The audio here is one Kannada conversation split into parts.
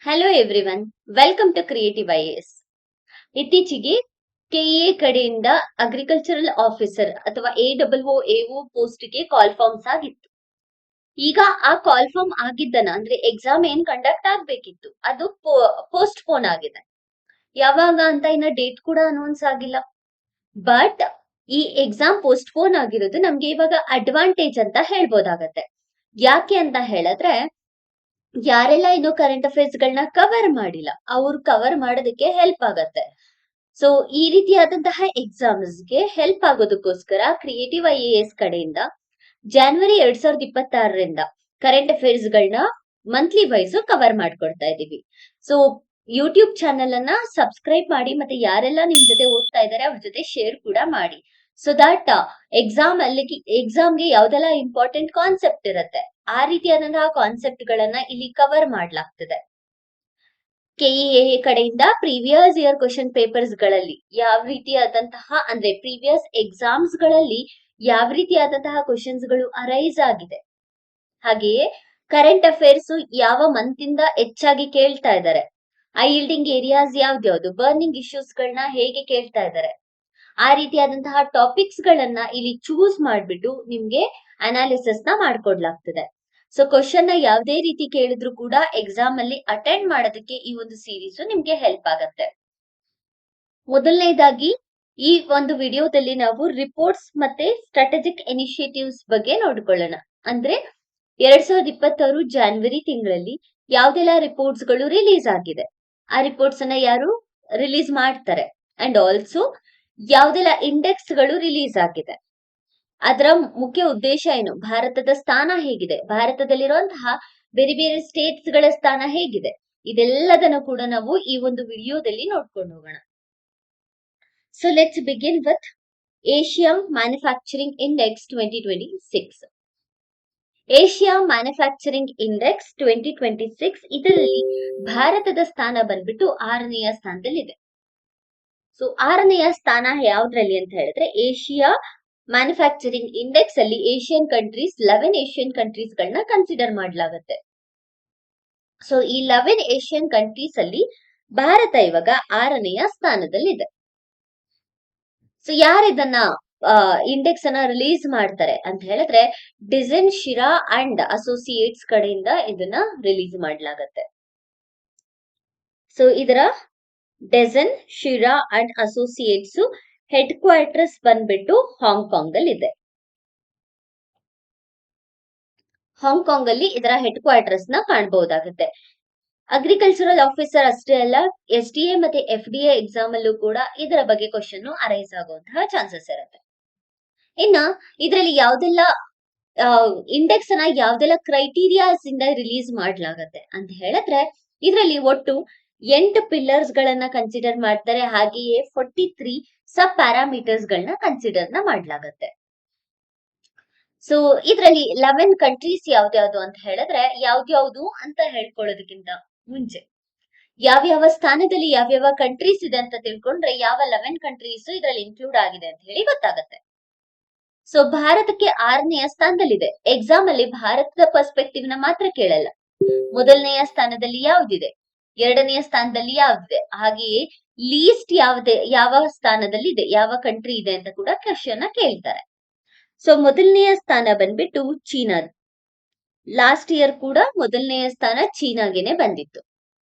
Hello everyone, welcome to creative IAS. ಇತ್ತೀಚೆಗೆ ಕೆಇಎ ಕಡೆಯಿಂದ ಅಗ್ರಿಕಲ್ಚರಲ್ ಆಫೀಸರ್ ಅಥವಾ ಎಒ ಪೋಸ್ಟ್ಗೆ ಕಾಲ್ ಫಾರ್ಮ್ಸ್ ಆಗಿತ್ತು. ಈಗ ಆ ಕಾಲ್ ಫಾರ್ಮ್ ಆಗಿದ್ದನ ಅಂದ್ರೆ ಎಕ್ಸಾಮ್ ಏನ್ ಕಂಡಕ್ಟ್ ಆಗ್ಬೇಕಿತ್ತು ಅದು ಪೋಸ್ಟ್ ಪೋನ್ ಆಗಿದೆ. ಯಾವಾಗ ಅಂತ ಇನ್ನ ಡೇಟ್ ಕೂಡ ಅನೌನ್ಸ್ ಆಗಿಲ್ಲ. ಬಟ್ ಈ ಎಕ್ಸಾಮ್ ಪೋಸ್ಟ್ ಪೋನ್ ಆಗಿರೋದು ನಮ್ಗೆ ಇವಾಗ ಅಡ್ವಾಂಟೇಜ್ ಅಂತ ಹೇಳ್ಬೋದಾಗತ್ತೆ. ಯಾಕೆ ಅಂತ ಹೇಳಿದ್ರೆ ಯಾರೆಲ್ಲ ಇನ್ನು ಕರೆಂಟ್ ಅಫೇರ್ಸ್ ಗಳನ್ನ ಕವರ್ ಮಾಡಿಲ್ಲ ಅವ್ರು ಕವರ್ ಮಾಡೋದಕ್ಕೆ ಹೆಲ್ಪ್ ಆಗತ್ತೆ. ಸೊ ಈ ರೀತಿಯಾದಂತಹ ಎಕ್ಸಾಮ್ಸ್ಗೆ ಹೆಲ್ಪ್ ಆಗೋದಕ್ಕೋಸ್ಕರ ಕ್ರಿಯೇಟಿವ್ ಐಎಎಸ್ ಕಡೆಯಿಂದ ಜಾನ್ವರಿ 2026ರಿಂದ ಕರೆಂಟ್ ಅಫೇರ್ಸ್ ಗಳನ್ನ ಮಂತ್ಲಿ ವೈಸ್ ಕವರ್ ಮಾಡ್ಕೊಡ್ತಾ ಇದೀವಿ. ಸೊ ಯೂಟ್ಯೂಬ್ ಚಾನೆಲ್ ಅನ್ನ ಸಬ್ಸ್ಕ್ರೈಬ್ ಮಾಡಿ, ಮತ್ತೆ ಯಾರೆಲ್ಲ ನಿಮ್ ಜೊತೆ ಓದ್ತಾ ಇದಾರೆ ಅವ್ರ ಜೊತೆ ಶೇರ್ ಕೂಡ ಮಾಡಿ. ಸೊ ದಟ್ ಎಕ್ಸಾಮ್ಗೆ ಯಾವ್ದೆಲ್ಲ ಇಂಪಾರ್ಟೆಂಟ್ ಕಾನ್ಸೆಪ್ಟ್ ಇರುತ್ತೆ ಆ ರೀತಿಯಾದಂತಹ ಕಾನ್ಸೆಪ್ಟ್ ಗಳನ್ನ ಇಲ್ಲಿ ಕವರ್ ಮಾಡ್ಲಾಗ್ತದೆ. ಕೆಇಎ ಕಡೆಯಿಂದ ಪ್ರೀವಿಯಸ್ ಇಯರ್ ಕ್ವಶನ್ ಪೇಪರ್ಸ್ ಗಳಲ್ಲಿ ಯಾವ ರೀತಿಯಾದಂತಹ ಅಂದ್ರೆ ಪ್ರೀವಿಯಸ್ ಎಕ್ಸಾಮ್ಸ್ ಗಳಲ್ಲಿ ಯಾವ ರೀತಿಯಾದಂತಹ ಕ್ವಶನ್ಸ್ ಗಳು ಅರೈಸ್ ಆಗಿದೆ, ಹಾಗೆಯೇ ಕರೆಂಟ್ ಅಫೇರ್ಸ್ ಯಾವ ಮಂತ್ ಇಂದ ಹೆಚ್ಚಾಗಿ ಕೇಳ್ತಾ ಇದ್ದಾರೆ, ಐ ಈಲ್ಡಿಂಗ್ ಏರಿಯಾಸ್ ಯಾವ್ದ್ಯಾವ್ದು, ಬರ್ನಿಂಗ್ ಇಶ್ಯೂಸ್ ಗಳನ್ನ ಹೇಗೆ ಕೇಳ್ತಾ ಇದ್ದಾರೆ, ಆ ರೀತಿಯಾದಂತಹ ಟಾಪಿಕ್ಸ್ ಗಳನ್ನ ಇಲ್ಲಿ ಚೂಸ್ ಮಾಡ್ಬಿಟ್ಟು ನಿಮ್ಗೆ ಅನಾಲಿಸಿಸ್ ನ ಮಾಡ್ಕೊಡ್ಲಾಗ್ತದೆ. ಸೊ ಕ್ವಶನ್ ನ ಯಾವ್ದೇ ರೀತಿ ಕೇಳಿದ್ರು ಕೂಡ ಎಕ್ಸಾಮ್ ಅಲ್ಲಿ ಅಟೆಂಡ್ ಮಾಡೋದಕ್ಕೆ ಈ ಒಂದು ಸೀರೀಸ್ ನಿಮ್ಗೆ ಹೆಲ್ಪ್ ಆಗತ್ತೆ. ಮೊದಲನೇದಾಗಿ ಈ ಒಂದು ವಿಡಿಯೋದಲ್ಲಿ ನಾವು ರಿಪೋರ್ಟ್ಸ್ ಮತ್ತೆ ಸ್ಟ್ರಾಟಜಿಕ್ ಇನಿಷಿಯೇಟಿವ್ಸ್ ಬಗ್ಗೆ ನೋಡ್ಕೊಳ್ಳೋಣ. ಅಂದ್ರೆ 2026 ಜಾನ್ವರಿ ತಿಂಗಳಲ್ಲಿ ಯಾವ್ದೆಲ್ಲ ರಿಪೋರ್ಟ್ಸ್ ಗಳು ರಿಲೀಸ್ ಆಗಿದೆ, ಆ ರಿಪೋರ್ಟ್ಸ್ ಅನ್ನ ಯಾರು ರಿಲೀಸ್ ಮಾಡ್ತಾರೆ, ಅಂಡ್ ಆಲ್ಸೋ ಯಾವ್ದೆಲ್ಲ ಇಂಡೆಕ್ಸ್ ಗಳು ರಿಲೀಸ್ ಆಗಿದೆ, ಅದರ ಮುಖ್ಯ ಉದ್ದೇಶ ಏನು, ಭಾರತದ ಸ್ಥಾನ ಹೇಗಿದೆ, ಭಾರತದಲ್ಲಿರುವಂತಹ ಬೇರೆ ಬೇರೆ ಸ್ಟೇಟ್ಸ್ ಗಳ ಸ್ಥಾನ ಹೇಗಿದೆ, ಇದೆಲ್ಲದನ್ನು ಕೂಡ ನಾವು ಈ ಒಂದು ವಿಡಿಯೋದಲ್ಲಿ ನೋಡ್ಕೊಂಡು ಹೋಗೋಣ. So let's begin with Asia manufacturing index 2026. Asia manufacturing index 2026 ಇದರಲ್ಲಿ ಭಾರತದ ಸ್ಥಾನ ಬಂದ್ಬಿಟ್ಟು 6ನೆಯ ಸ್ಥಾನದಲ್ಲಿದೆ. ಸೊ 6ನೆಯ ಸ್ಥಾನ ಯಾವ್ದ್ರಲ್ಲಿ ಅಂತ ಹೇಳಿದ್ರೆ ಏಷ್ಯಾ ಮ್ಯಾನುಫ್ಯಾಕ್ಚರಿಂಗ್ ಇಂಡೆಕ್ಸ್ ಅಲ್ಲಿ ಏಷ್ಯನ್ ಕಂಟ್ರೀಸ್ 11 ಏಷ್ಯನ್ ಕಂಟ್ರೀಸ್ ಗಳನ್ನ ಕನ್ಸಿಡರ್ ಮಾಡಲಾಗುತ್ತೆ. ಸೊ ಈ 11 ಏಷ್ಯನ್ ಕಂಟ್ರೀಸ್ ಅಲ್ಲಿ ಭಾರತ ಇವಾಗ 6ನೆಯ ಸ್ಥಾನದಲ್ಲಿದೆ. ಸೊ ಯಾರಿದನ್ನ ಇಂಡೆಕ್ಸ್ ಅನ್ನ ರಿಲೀಸ್ ಮಾಡ್ತಾರೆ ಅಂತ ಹೇಳಿದ್ರೆ ಡಿಸೈನ್ ಶಿರಾ ಅಂಡ್ ಅಸೋಸಿಯೇಟ್ಸ್ ಕಡೆಯಿಂದ ಇದನ್ನ ರಿಲೀಸ್ ಮಾಡಲಾಗತ್ತೆ. ಸೊ ಇದರ Dezan Shira and associates headquarters ಬಂದ್ಬಿಟ್ಟು ಹಾಂಗ್ಕಾಂಗ್ ಅಲ್ಲಿ ಇದೆ. ಹಾಂಗ್ಕಾಂಗ್ ಅಲ್ಲಿ ಇದರ ಹೆಡ್ ಕ್ವಾರ್ಟರ್ಸ್ ನ ಕಾಣಬಹುದಾಗುತ್ತೆ. ಅಗ್ರಿಕಲ್ಚರಲ್ ಆಫೀಸರ್ ಅಷ್ಟೇ ಅಲ್ಲ, SDA ಮತ್ತೆ FDA ಎಕ್ಸಾಮ್ ಅಲ್ಲೂ ಕೂಡ ಇದರ ಬಗ್ಗೆ ಕ್ವಶನ್ ಅರೈಸ್ ಆಗುವಂತಹ ಚಾನ್ಸಸ್ ಇರುತ್ತೆ. ಇನ್ನ ಇದರಲ್ಲಿ ಯಾವ್ದೆಲ್ಲ ಇಂಡೆಕ್ಸ್ ಅನ್ನ ಯಾವ್ದೆಲ್ಲ ಕ್ರೈಟೀರಿಯಾಸ್ ಇಂದ ರಿಲೀಸ್ ಮಾಡ್ಲಾಗತ್ತೆ ಅಂತ ಹೇಳಿದ್ರೆ ಇದರಲ್ಲಿ ಒಟ್ಟು 8 ಪಿಲ್ಲರ್ಸ್ ಗಳನ್ನ ಕನ್ಸಿಡರ್ ಮಾಡ್ತಾರೆ, ಹಾಗೆಯೇ 43 ಸಬ್ ಪ್ಯಾರಾಮೀಟರ್ಸ್ ಗಳನ್ನ ಕನ್ಸಿಡರ್ ಮಾಡ್ಲಾಗತ್ತೆ. ಸೊ ಇದರಲ್ಲಿ 11 ಕಂಟ್ರೀಸ್ ಯಾವ್ದ್ಯಾವ್ದು ಅಂತ ಹೇಳಿದ್ರೆ ಯಾವ್ದ್ಯಾವ್ದು ಅಂತ ಹೇಳ್ಕೊಳ್ಳೋದಕ್ಕಿಂತ ಮುಂಚೆ ಯಾವ್ಯಾವ ಸ್ಥಾನದಲ್ಲಿ ಯಾವ್ಯಾವ ಕಂಟ್ರೀಸ್ ಇದೆ ಅಂತ ತಿಳ್ಕೊಂಡ್ರೆ ಯಾವ 11 ಕಂಟ್ರೀಸ್ ಇದರಲ್ಲಿ ಇನ್ಕ್ಲೂಡ್ ಆಗಿದೆ ಅಂತ ಹೇಳಿ ಗೊತ್ತಾಗತ್ತೆ. ಸೊ ಭಾರತಕ್ಕೆ 6ನೆಯ ಸ್ಥಾನದಲ್ಲಿದೆ. ಎಕ್ಸಾಮ್ ಅಲ್ಲಿ ಭಾರತದ ಪರ್ಸ್ಪೆಕ್ಟಿವ್ ನ ಮಾತ್ರ ಕೇಳಲ್ಲ, ಮೊದಲನೆಯ ಸ್ಥಾನದಲ್ಲಿ ಯಾವ್ದಿದೆ, 2ನೆಯ ಸ್ಥಾನದಲ್ಲಿ ಯಾವ್ದಿದೆ, ಹಾಗೆಯೇ ಲೀಸ್ಟ್ ಯಾವ ಸ್ಥಾನದಲ್ಲಿ ಇದೆ, ಯಾವ ಕಂಟ್ರಿ ಇದೆ ಅಂತ ಕೂಡ ಕ್ವಶನ್ ಕೇಳ್ತಾರೆ. ಸೊ ಮೊದಲನೆಯ ಸ್ಥಾನ ಬಂದ್ಬಿಟ್ಟು ಚೀನಾ. ಲಾಸ್ಟ್ ಇಯರ್ ಕೂಡ ಮೊದಲನೆಯ ಸ್ಥಾನ ಚೀನಾಗೆನೆ ಬಂದಿತ್ತು.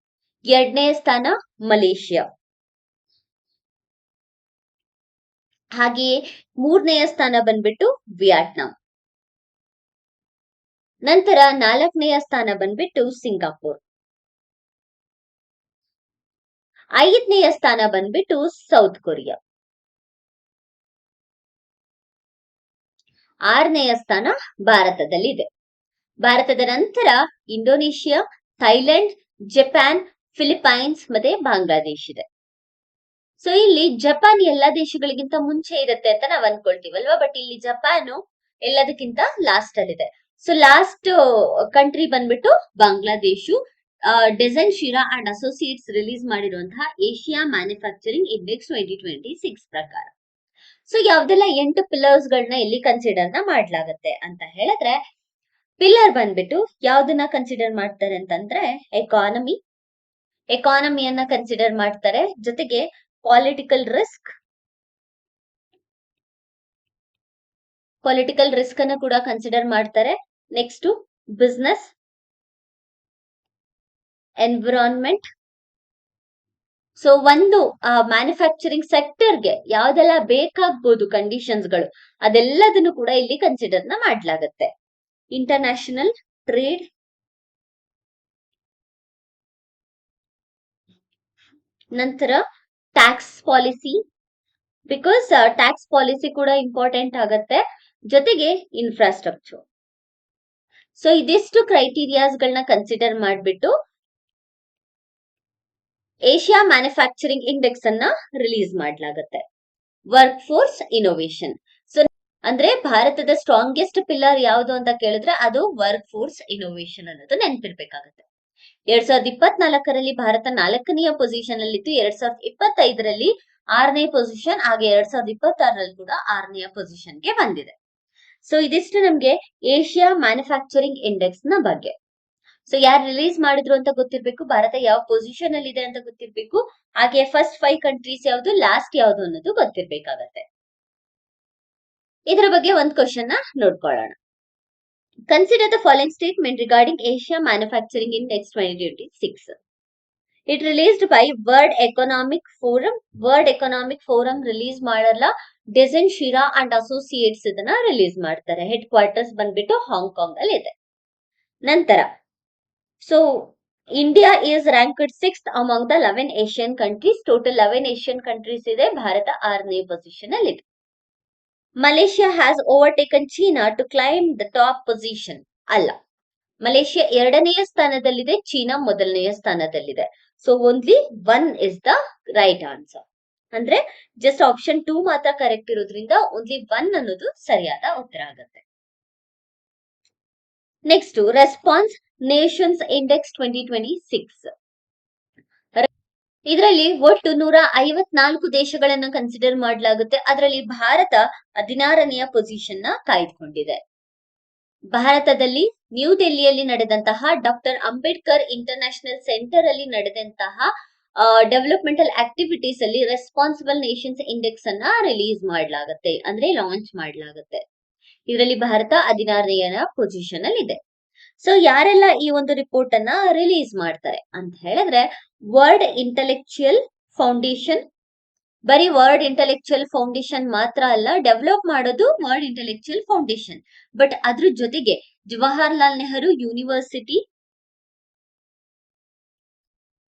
2ನೇ ಸ್ಥಾನ ಮಲೇಷಿಯಾ, ಹಾಗೆಯೇ 3ನೆಯ ಸ್ಥಾನ ಬಂದ್ಬಿಟ್ಟು ವಿಯಟ್ನಾಂ. ನಂತರ 4ನೆಯ ಸ್ಥಾನ ಬಂದ್ಬಿಟ್ಟು ಸಿಂಗಾಪುರ್. 5ನೇಯ ಸ್ಥಾನ ಬಂದ್ಬಿಟ್ಟು ಸೌತ್ ಕೊರಿಯಾ. 6ನೇಯ ಸ್ಥಾನ ಭಾರತದಲ್ಲಿದೆ. ಭಾರತದ ನಂತರ ಇಂಡೋನೇಷಿಯಾ, ಥೈಲ್ಯಾಂಡ್, ಜಪಾನ್, ಫಿಲಿಪೈನ್ಸ್ ಮತ್ತೆ ಬಾಂಗ್ಲಾದೇಶ್ ಇದೆ. ಸೊ ಇಲ್ಲಿ ಜಪಾನ್ ಎಲ್ಲಾ ದೇಶಗಳಿಗಿಂತ ಮುಂಚೆ ಇರುತ್ತೆ ಅಂತ ನಾವ್ ಅನ್ಕೊಳ್ತೀವಲ್ವಾ, ಬಟ್ ಇಲ್ಲಿ ಜಪಾನ್ ಎಲ್ಲದಕ್ಕಿಂತ ಲಾಸ್ಟ್ ಅಲ್ಲಿ ಇದೆ. ಸೊ ಲಾಸ್ಟ್ ಕಂಟ್ರಿ ಬಂದ್ಬಿಟ್ಟು Bangladesh. Dezan Shira and associates release ಮಾಡಿರುವಂತಹ ಏಷ್ಯಾ ಮ್ಯಾನುಫ್ಯಾಕ್ಚರಿಂಗ್ ಇಂಡೆಕ್ಸ್ 2026 ಪ್ರಕಾರ. ಸೊ ಯಾವ್ದೆಲ್ಲ 8 ಪಿಲ್ಲರ್ಸ್ ಗಳನ್ನ ಇಲ್ಲಿ ಕನ್ಸಿಡರ್ ಮಾಡ್ಲಾಗತ್ತೆ ಅಂತ ಹೇಳಿದ್ರೆ ಪಿಲ್ಲರ್ ಬಂದ್ಬಿಟ್ಟು ಯಾವ್ದನ್ನ ಕನ್ಸಿಡರ್ ಮಾಡ್ತಾರೆ ಅಂತಂದ್ರೆ ಎಕಾನಮಿ, ಎಕಾನಮಿಯನ್ನ ಕನ್ಸಿಡರ್ ಮಾಡ್ತಾರೆ, ಜೊತೆಗೆ ಪೊಲಿಟಿಕಲ್ ರಿಸ್ಕ್ ಅನ್ನ ಕೂಡ ಕನ್ಸಿಡರ್ ಮಾಡ್ತಾರೆ. Next business, environment. ಸೊ ಒಂದು ಮ್ಯಾನುಫ್ಯಾಕ್ಚರಿಂಗ್ ಸೆಕ್ಟರ್ಗೆ ಯಾವ್ದೆಲ್ಲ ಬೇಕಾಗ್ಬೋದು ಕಂಡೀಷನ್ಸ್ಗಳು, ಅದೆಲ್ಲದನ್ನು ಕೂಡ ಇಲ್ಲಿ ಕನ್ಸಿಡರ್ ಮಾಡ್ಲಾಗತ್ತೆ. ಇಂಟರ್ನ್ಯಾಷನಲ್ ಟ್ರೇಡ್, ನಂತರ tax policy, because tax policy ಕೂಡ ಇಂಪಾರ್ಟೆಂಟ್ ಆಗತ್ತೆ, ಜೊತೆಗೆ ಇನ್ಫ್ರಾಸ್ಟ್ರಕ್ಚರ್. ಸೊ ಇದಿಷ್ಟು ಕ್ರೈಟೀರಿಯಾಸ್ ಗಳನ್ನ ಕನ್ಸಿಡರ್ ಮಾಡ್ಬಿಟ್ಟು ಏಷ್ಯಾ ಮ್ಯಾನುಫ್ಯಾಕ್ಚರಿಂಗ್ ಇಂಡೆಕ್ಸ್ ಅನ್ನ ರಿಲೀಸ್ ಮಾಡ್ಲಾಗತ್ತೆ. Workforce innovation. ಸೊ ಅಂದ್ರೆ ಭಾರತದ ಸ್ಟ್ರಾಂಗೆಸ್ಟ್ ಪಿಲ್ಲರ್ ಯಾವುದು ಅಂತ ಕೇಳಿದ್ರೆ ಅದು ವರ್ಕ್ ಫೋರ್ಸ್ ಇನೋವೇಷನ್ ಅನ್ನೋದು ನೆನಪಿರ್ಬೇಕಾಗತ್ತೆ. 2024ರಲ್ಲಿ ಭಾರತ 4ನೇ ಪೊಸಿಷನ್ ಅಲ್ಲಿತ್ತು, 2025ರಲ್ಲಿ 6ನೇ ಪೊಸಿಷನ್, ಹಾಗೆ 2026ರಲ್ಲಿ ಕೂಡ 6ನೇ ಪೊಸಿಷನ್ಗೆ ಬಂದಿದೆ. ಸೊ ಇದಿಷ್ಟು ನಮ್ಗೆ ಏಷ್ಯಾ ಮ್ಯಾನುಫ್ಯಾಕ್ಚರಿಂಗ್ ಇಂಡೆಕ್ಸ್ ನ ಬಗ್ಗೆ. ಸೊ ಯಾರು ರಿಲೀಸ್ ಮಾಡಿದ್ರು ಅಂತ ಗೊತ್ತಿರ್ಬೇಕು, ಭಾರತ ಯಾವ ಪೊಸಿಷನ್ ಅಲ್ಲಿ ಇದೆ ಅಂತ ಗೊತ್ತಿರ್ಬೇಕು, ಹಾಗೆ ಫಸ್ಟ್ 5 ಕಂಟ್ರೀಸ್ ಯಾವ್ದು, ಲಾಸ್ಟ್ ಯಾವ್ದು ಅನ್ನೋದು ಗೊತ್ತಿರ್ಬೇಕಾಗತ್ತೆ. ಇದರ ಬಗ್ಗೆ ಒಂದು ಕ್ವಶನ್ ನೋಡ್ಕೊಳ್ಳೋಣ. Consider the following statement regarding Asia manufacturing index 2026. It released by World Economic Forum. World Economic Forum release ಮಾಡಲ್ಲ, ಡೆಸನ್ ಶಿರಾ ಅಂಡ್ ಅಸೋಸಿಯೇಟ್ಸ್ ಇದನ್ನ ರಿಲೀಸ್ ಮಾಡ್ತಾರೆ. ಹೆಡ್ ಕ್ವಾರ್ಟರ್ಸ್ ಬಂದ್ಬಿಟ್ಟು ಹಾಂಗ್ಕಾಂಗ್ ಅಲ್ಲಿ ಇದೆ. ನಂತರ so India is ranked 6th among the 11 Asian countries. Total 11 Asian countries ಇದೆ, ಭಾರತ 6ನೇ ಪೊಸಿಷನ್ ಅಲ್ಲಿ ಇದೆ. Malaysia has overtaken China to claim the top position. ಅಲ್ಲ, ಮಲೇಷಿಯಾ 2ನೇ ಸ್ಥಾನದಲ್ಲಿದೆ, ಚೀನಾ 1ನೇ ಸ್ಥಾನದಲ್ಲಿದೆ. So only 1 is the right answer. ಅಂದ್ರೆ ಜಸ್ಟ್ ಆಪ್ಷನ್ 2 ಮಾತ್ರ ಕರೆಕ್ಟ್ ಇರೋದ್ರಿಂದ ಓನ್ಲಿ 1 ಅನ್ನೋದು ಸರಿಯಾದ ಉತ್ತರ ಆಗುತ್ತೆ. Next response Nations index 2026. ಇದರಲ್ಲಿ ಒಟ್ಟು 154 ದೇಶಗಳನ್ನ ಕನ್ಸಿಡರ್ ಮಾಡಲಾಗುತ್ತೆ. ಅದರಲ್ಲಿ ಭಾರತ 16ನೇ ಪೊಸಿಷನ್ ನ ಕಾಯ್ದುಕೊಂಡಿದೆ. ಭಾರತದಲ್ಲಿ ನ್ಯೂ ಡೆಲ್ಲಿಯಲ್ಲಿ ನಡೆದಂತಹ ಡಾಕ್ಟರ್ ಅಂಬೇಡ್ಕರ್ ಇಂಟರ್ನ್ಯಾಷನಲ್ ಸೆಂಟರ್ ಅಲ್ಲಿ ನಡೆದಂತಹ ಡೆವಲಪ್ಮೆಂಟಲ್ ಆಕ್ಟಿವಿಟೀಸ್ ಅಲ್ಲಿ ರೆಸ್ಪಾನ್ಸಿಬಲ್ ನೇಷನ್ಸ್ ಇಂಡೆಕ್ಸ್ ಅನ್ನ ರಿಲೀಸ್ ಮಾಡಲಾಗುತ್ತೆ, ಅಂದ್ರೆ ಲಾಂಚ್ ಮಾಡಲಾಗುತ್ತೆ. ಇದರಲ್ಲಿ ಭಾರತ 16ನೇ ಪೊಸಿಷನ್ ಅಲ್ಲಿ ಇದೆ. ಸೊ ಯಾರೆಲ್ಲ ಈ ಒಂದು ರಿಪೋರ್ಟ್ ಅನ್ನ ರಿಲೀಸ್ ಮಾಡ್ತಾರೆ ಅಂತ ಹೇಳಿದ್ರೆ, ವರ್ಲ್ಡ್ ಇಂಟೆಲೆಕ್ಚುಯಲ್ ಫೌಂಡೇಶನ್. ಬರೀ ವರ್ಲ್ಡ್ ಇಂಟೆಲೆಕ್ಚುಯಲ್ ಫೌಂಡೇಶನ್ ಮಾತ್ರ ಅಲ್ಲ, ಡೆವಲಪ್ ಮಾಡೋದು ವರ್ಲ್ಡ್ ಇಂಟೆಲೆಕ್ಚುಯಲ್ ಫೌಂಡೇಶನ್, ಬಟ್ ಅದ್ರ ಜೊತೆಗೆ ಜವಾಹರ್ಲಾಲ್ ನೆಹರು ಯೂನಿವರ್ಸಿಟಿ,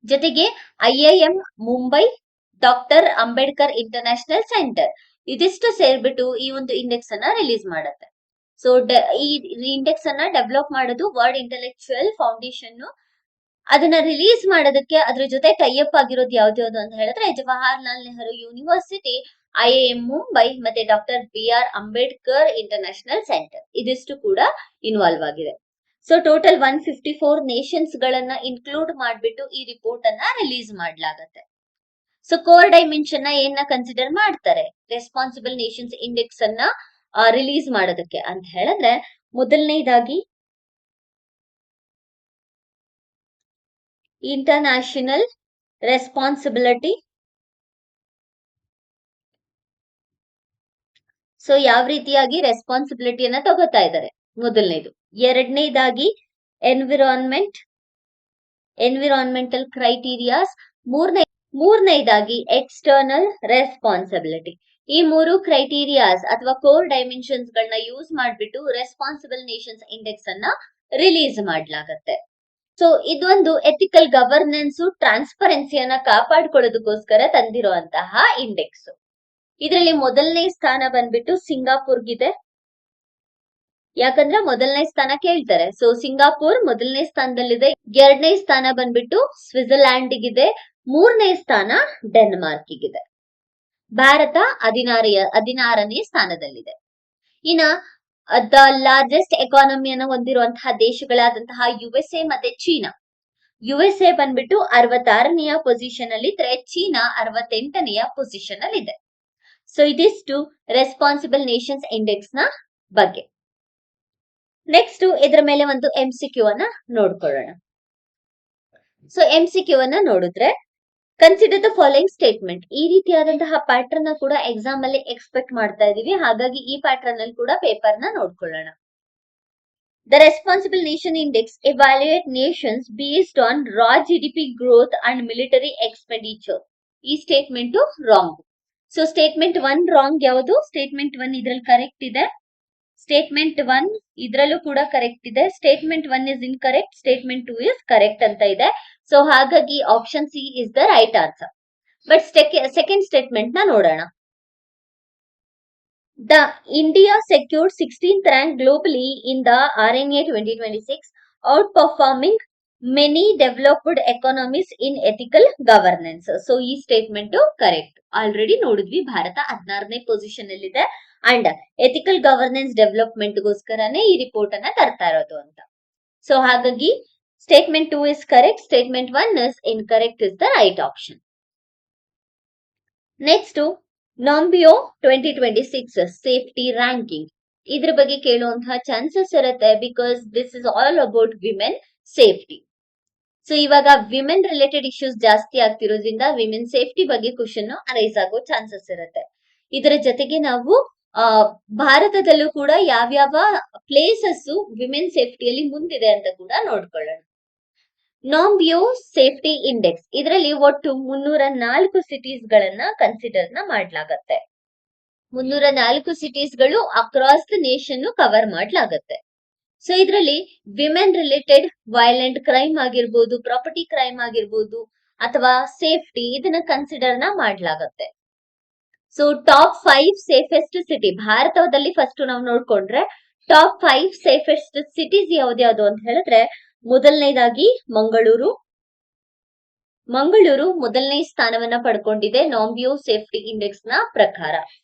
ಜೊತೆಗೆ IIM Mumbai, doctor Ambedkar international centre, ಇದಿಷ್ಟು ಸೇರ್ಬಿಟ್ಟು ಈ ಒಂದು ಇಂಡೆಕ್ಸ್ ಅನ್ನ ರಿಲೀಸ್ ಮಾಡುತ್ತೆ. ಸೊ ಈ ಇಂಡೆಕ್ಸ್ ಅನ್ನ ಡೆವಲಪ್ ಮಾಡೋದು ವರ್ಲ್ಡ್ ಇಂಟೆಲೆಕ್ಚುಯಲ್ ಫೌಂಡೇಶನ್. ಅದನ್ನ ರಿಲೀಸ್ ಮಾಡೋದಕ್ಕೆ ಅದ್ರ ಜೊತೆ ಟೈಅಪ್ ಆಗಿರೋದು ಯಾವ್ದು ಅಂತ ಹೇಳಿದ್ರೆ ಜವಾಹರ್ಲಾಲ್ ನೆಹರು ಯೂನಿವರ್ಸಿಟಿ, IIM ಮುಂಬೈ ಮತ್ತೆ doctor BR Ambedkar international centre, ಇದಿಷ್ಟು ಕೂಡ ಇನ್ವಾಲ್ವ್ ಆಗಿದೆ. ಸೊ ಟೋಟಲ್ 154 ನೇಷನ್ಸ್ ಗಳನ್ನ ಇನ್ಕ್ಲೂಡ್ ಮಾಡ್ಬಿಟ್ಟು ಈ ರಿಪೋರ್ಟ್ ಅನ್ನ ರಿಲೀಸ್ ಮಾಡ್ಲಾಗತ್ತೆ. ಸೊ ಕೋರ್ ಡೈಮೆನ್ಷನ್ ನ ಏನ ಕನ್ಸಿಡರ್ ಮಾಡ್ತಾರೆ ರೆಸ್ಪಾನ್ಸಿಬಲ್ ನೇಷನ್ಸ್ ಇಂಡೆಕ್ಸ್ ಅನ್ನ ರಿಲೀಸ್ ಮಾಡೋದಕ್ಕೆ ಅಂತ ಹೇಳಿದ್ರೆ, ಮೊದಲನೇದಾಗಿ ಇಂಟರ್ನ್ಯಾಷನಲ್ ರೆಸ್ಪಾನ್ಸಿಬಿಲಿಟಿ. ಸೊ ಯಾವ ರೀತಿಯಾಗಿ ರೆಸ್ಪಾನ್ಸಿಬಿಲಿಟಿಯನ್ನ ತಗೋತಾ ಇದ್ದಾರೆ ಮೊದಲನೇದು. ಎರಡನೇದಾಗಿ ಎನ್ವಿರಾನ್ಮೆಂಟಲ್ ಕ್ರೈಟೀರಿಯಾಸ್. ಮೂರನೇದಾಗಿ ಎಕ್ಸ್ಟರ್ನಲ್ ರೆಸ್ಪಾನ್ಸಿಬಿಲಿಟಿ. ಈ 3 ಕ್ರೈಟೀರಿಯಾಸ್ ಅಥವಾ ಕೋರ್ ಡೈಮೆನ್ಷನ್ಸ್ ಗಳನ್ನ ಯೂಸ್ ಮಾಡ್ಬಿಟ್ಟು ರೆಸ್ಪಾನ್ಸಿಬಲ್ ನೇಷನ್ಸ್ ಇಂಡೆಕ್ಸ್ ಅನ್ನ ರಿಲೀಸ್ ಮಾಡ್ಲಾಗತ್ತೆ. ಸೊ ಇದೊಂದು ಎಥಿಕಲ್ ಗವರ್ನೆನ್ಸ್, ಟ್ರಾನ್ಸ್ಪರೆನ್ಸಿಯನ್ನ ಕಾಪಾಡ್ಕೊಳ್ಳೋದಕ್ಕೋಸ್ಕರ ತಂದಿರುವಂತಹ ಇಂಡೆಕ್ಸ್. ಇದರಲ್ಲಿ ಮೊದಲನೇ ಸ್ಥಾನ ಬಂದ್ಬಿಟ್ಟು ಸಿಂಗಾಪುರ್ಗಿದೆ, ಯಾಕಂದ್ರೆ ಮೊದಲನೇ ಸ್ಥಾನ ಕೇಳ್ತಾರೆ. ಸೊ ಸಿಂಗಾಪುರ್ ಮೊದಲನೇ ಸ್ಥಾನದಲ್ಲಿದೆ. ಎರಡನೇ ಸ್ಥಾನ ಬಂದ್ಬಿಟ್ಟು ಸ್ವಿಟ್ಜರ್ಲ್ಯಾಂಡ್ಗಿದೆ, ಮೂರನೇ ಸ್ಥಾನ ಡೆನ್ಮಾರ್ಕ್ಗಿದೆ. ಭಾರತ 16ನೇ ಸ್ಥಾನದಲ್ಲಿದೆ. ಇನ್ನ ದ ಲಾರ್ಜೆಸ್ಟ್ ಎಕಾನಮಿಯನ್ನ ಹೊಂದಿರುವಂತಹ ದೇಶಗಳಾದಂತಹ USA ಮತ್ತೆ ಚೀನಾ. USA ಬಂದ್ಬಿಟ್ಟು 66ನೇ ಪೊಸಿಷನ್ ಅಲ್ಲಿ ಇದ್ರೆ, ಚೀನಾ 68ನೇ ಪೊಸಿಷನ್ ಅಲ್ಲಿ ಇದೆ. ಸೊ ಇದಿಷ್ಟು ರೆಸ್ಪಾನ್ಸಿಬಲ್ ನೇಷನ್ಸ್ ಇಂಡೆಕ್ಸ್ ನ ಬಗ್ಗೆ. ನೆಕ್ಸ್ಟ್ ಇದರ ಮೇಲೆ ಒಂದು MCQ ಅನ್ನ ನೋಡ್ಕೊಳ್ಳೋಣ. ಸೊ MCQ ಅನ್ನ ನೋಡಿದ್ರೆ ಕನ್ಸಿಡರ್ ದ ಫಾಲೋಯಿಂಗ್ ಸ್ಟೇಟ್ಮೆಂಟ್. ಈ ರೀತಿಯಾದಂತಹ ಪ್ಯಾಟರ್ನ್ ಕೂಡ ಎಕ್ಸಾಮ್ ಅಲ್ಲಿ ಎಕ್ಸ್ಪೆಕ್ಟ್ ಮಾಡ್ತಾ ಇದೀವಿ, ಹಾಗಾಗಿ ಈ ಪ್ಯಾಟರ್ನ್ ಅಲ್ಲಿ ಕೂಡ ಪೇಪರ್ ನ ನೋಡ್ಕೊಳ್ಳೋಣ. The Responsible Nation Index evaluate nations based on raw GDP growth and military expenditure. ಈ statement wrong. So statement 1 wrong ಯಾವುದು? ಸ್ಟೇಟ್ಮೆಂಟ್ 1 ಇದ್ರಲ್ಲಿ ಕರೆಕ್ಟ್ ಇದೆ. ಸ್ಟೇಟ್ಮೆಂಟ್ 1 ಇದ್ರಲ್ಲೂ ಕೂಡ ಕರೆಕ್ಟ್ ಇದೆ. Statement 1 is incorrect, statement 2 is correct ಅಂತ ಇದೆ. ಸೊ ಹಾಗಾಗಿ option C is the right answer. But second statement ನ ನೋಡೋಣ. The India secured 16th rank globally in the RNA 2026, outperforming many developed economies in ethical governance. So ಈ ಸ್ಟೇಟ್ಮೆಂಟ್ ಕರೆಕ್ಟ್. ಆಲ್ರೆಡಿ ನೋಡಿದ್ವಿ, ಭಾರತ 16ನೇ ಪೊಸಿಷನ್ ಅಲ್ಲಿ ಇದೆ ಅಂಡ್ ಎಥಿಕಲ್ ಗವರ್ನೆನ್ಸ್ ಡೆವಲಪ್ಮೆಂಟ್ ಗೋಸ್ಕರನೇ ಈ ರಿಪೋರ್ಟ್ ಅನ್ನ ತರ್ತಾ ಇರೋದು ಅಂತ. ಸೊ ಹಾಗಾಗಿ statement 2 is correct, statement 1 is incorrect is the right option. Next Numbeo 2026 safety ranking. ಇದ್ರ ಬಗ್ಗೆ ಕೇಳುವಂತಹ ಚಾನ್ಸಸ್ ಇರುತ್ತೆ, because this is all about women safety. So ಇವಾಗ ವಿಮೆನ್ ರಿಲೇಟೆಡ್ ಇಶ್ಯೂಸ್ ಜಾಸ್ತಿ ಆಗ್ತಿರೋದ್ರಿಂದ ವಿಮೆನ್ ಸೇಫ್ಟಿ ಬಗ್ಗೆ ಕ್ವಶನ್ ಅರೈಸ್ ಆಗೋ ಚಾನ್ಸಸ್ ಇರುತ್ತೆ. ಇದರ ಜೊತೆಗೆ ನಾವು ಭಾರತದಲ್ಲೂ ಕೂಡ ಯಾವ್ಯಾವ ಪ್ಲೇಸಸ್ ವಿಮೆನ್ ಸೇಫ್ಟಿಯಲ್ಲಿ ಮುಂದಿದೆ ಅಂತ ಕೂಡ ನೋಡ್ಕೊಳ್ಳೋಣ. ನಾಂಬಿಯೋ ಸೇಫ್ಟಿ ಇಂಡೆಕ್ಸ್, ಇದರಲ್ಲಿ ಒಟ್ಟು 304 ಸಿಟೀಸ್ ಗಳನ್ನ ಕನ್ಸಿಡರ್ ಮಾಡ್ಲಾಗತ್ತೆ. 304 ಸಿಟೀಸ್ ಗಳು ಅಕ್ರಾಸ್ ದ ನೇಷನ್ ಕವರ್ ಮಾಡ್ಲಾಗತ್ತೆ. ಸೊ ಇದರಲ್ಲಿ ವಿಮೆನ್ ರಿಲೇಟೆಡ್ ವೈಲೆಂಟ್ ಕ್ರೈಮ್ ಆಗಿರ್ಬೋದು, ಪ್ರಾಪರ್ಟಿ ಕ್ರೈಮ್ ಆಗಿರ್ಬೋದು, ಅಥವಾ ಸೇಫ್ಟಿ, ಇದನ್ನ ಕನ್ಸಿಡರ್ ಮಾಡ್ಲಾಗತ್ತೆ. ಸೊ ಟಾಪ್ 5 ಸೇಫೆಸ್ಟ್ ಸಿಟಿ ಭಾರತದಲ್ಲಿ ಫಸ್ಟ್ ನಾವು ನೋಡ್ಕೊಂಡ್ರೆ ಟಾಪ್ 5 ಸೇಫೆಸ್ಟ್ ಸಿಟೀಸ್ ಯಾವ್ದ್ಯಾವ್ದು ಅಂತ ಹೇಳಿದ್ರೆ, ಮೊದಲನೇದಾಗಿ ಮಂಗಳೂರು ಮೊದಲನೇ ಸ್ಥಾನವನ್ನ ಪಡ್ಕೊಂಡಿದೆ ನಾಂಬಿಯೋ ಸೇಫ್ಟಿ ಇಂಡೆಕ್ಸ್ ನ ಪ್ರಕಾರ.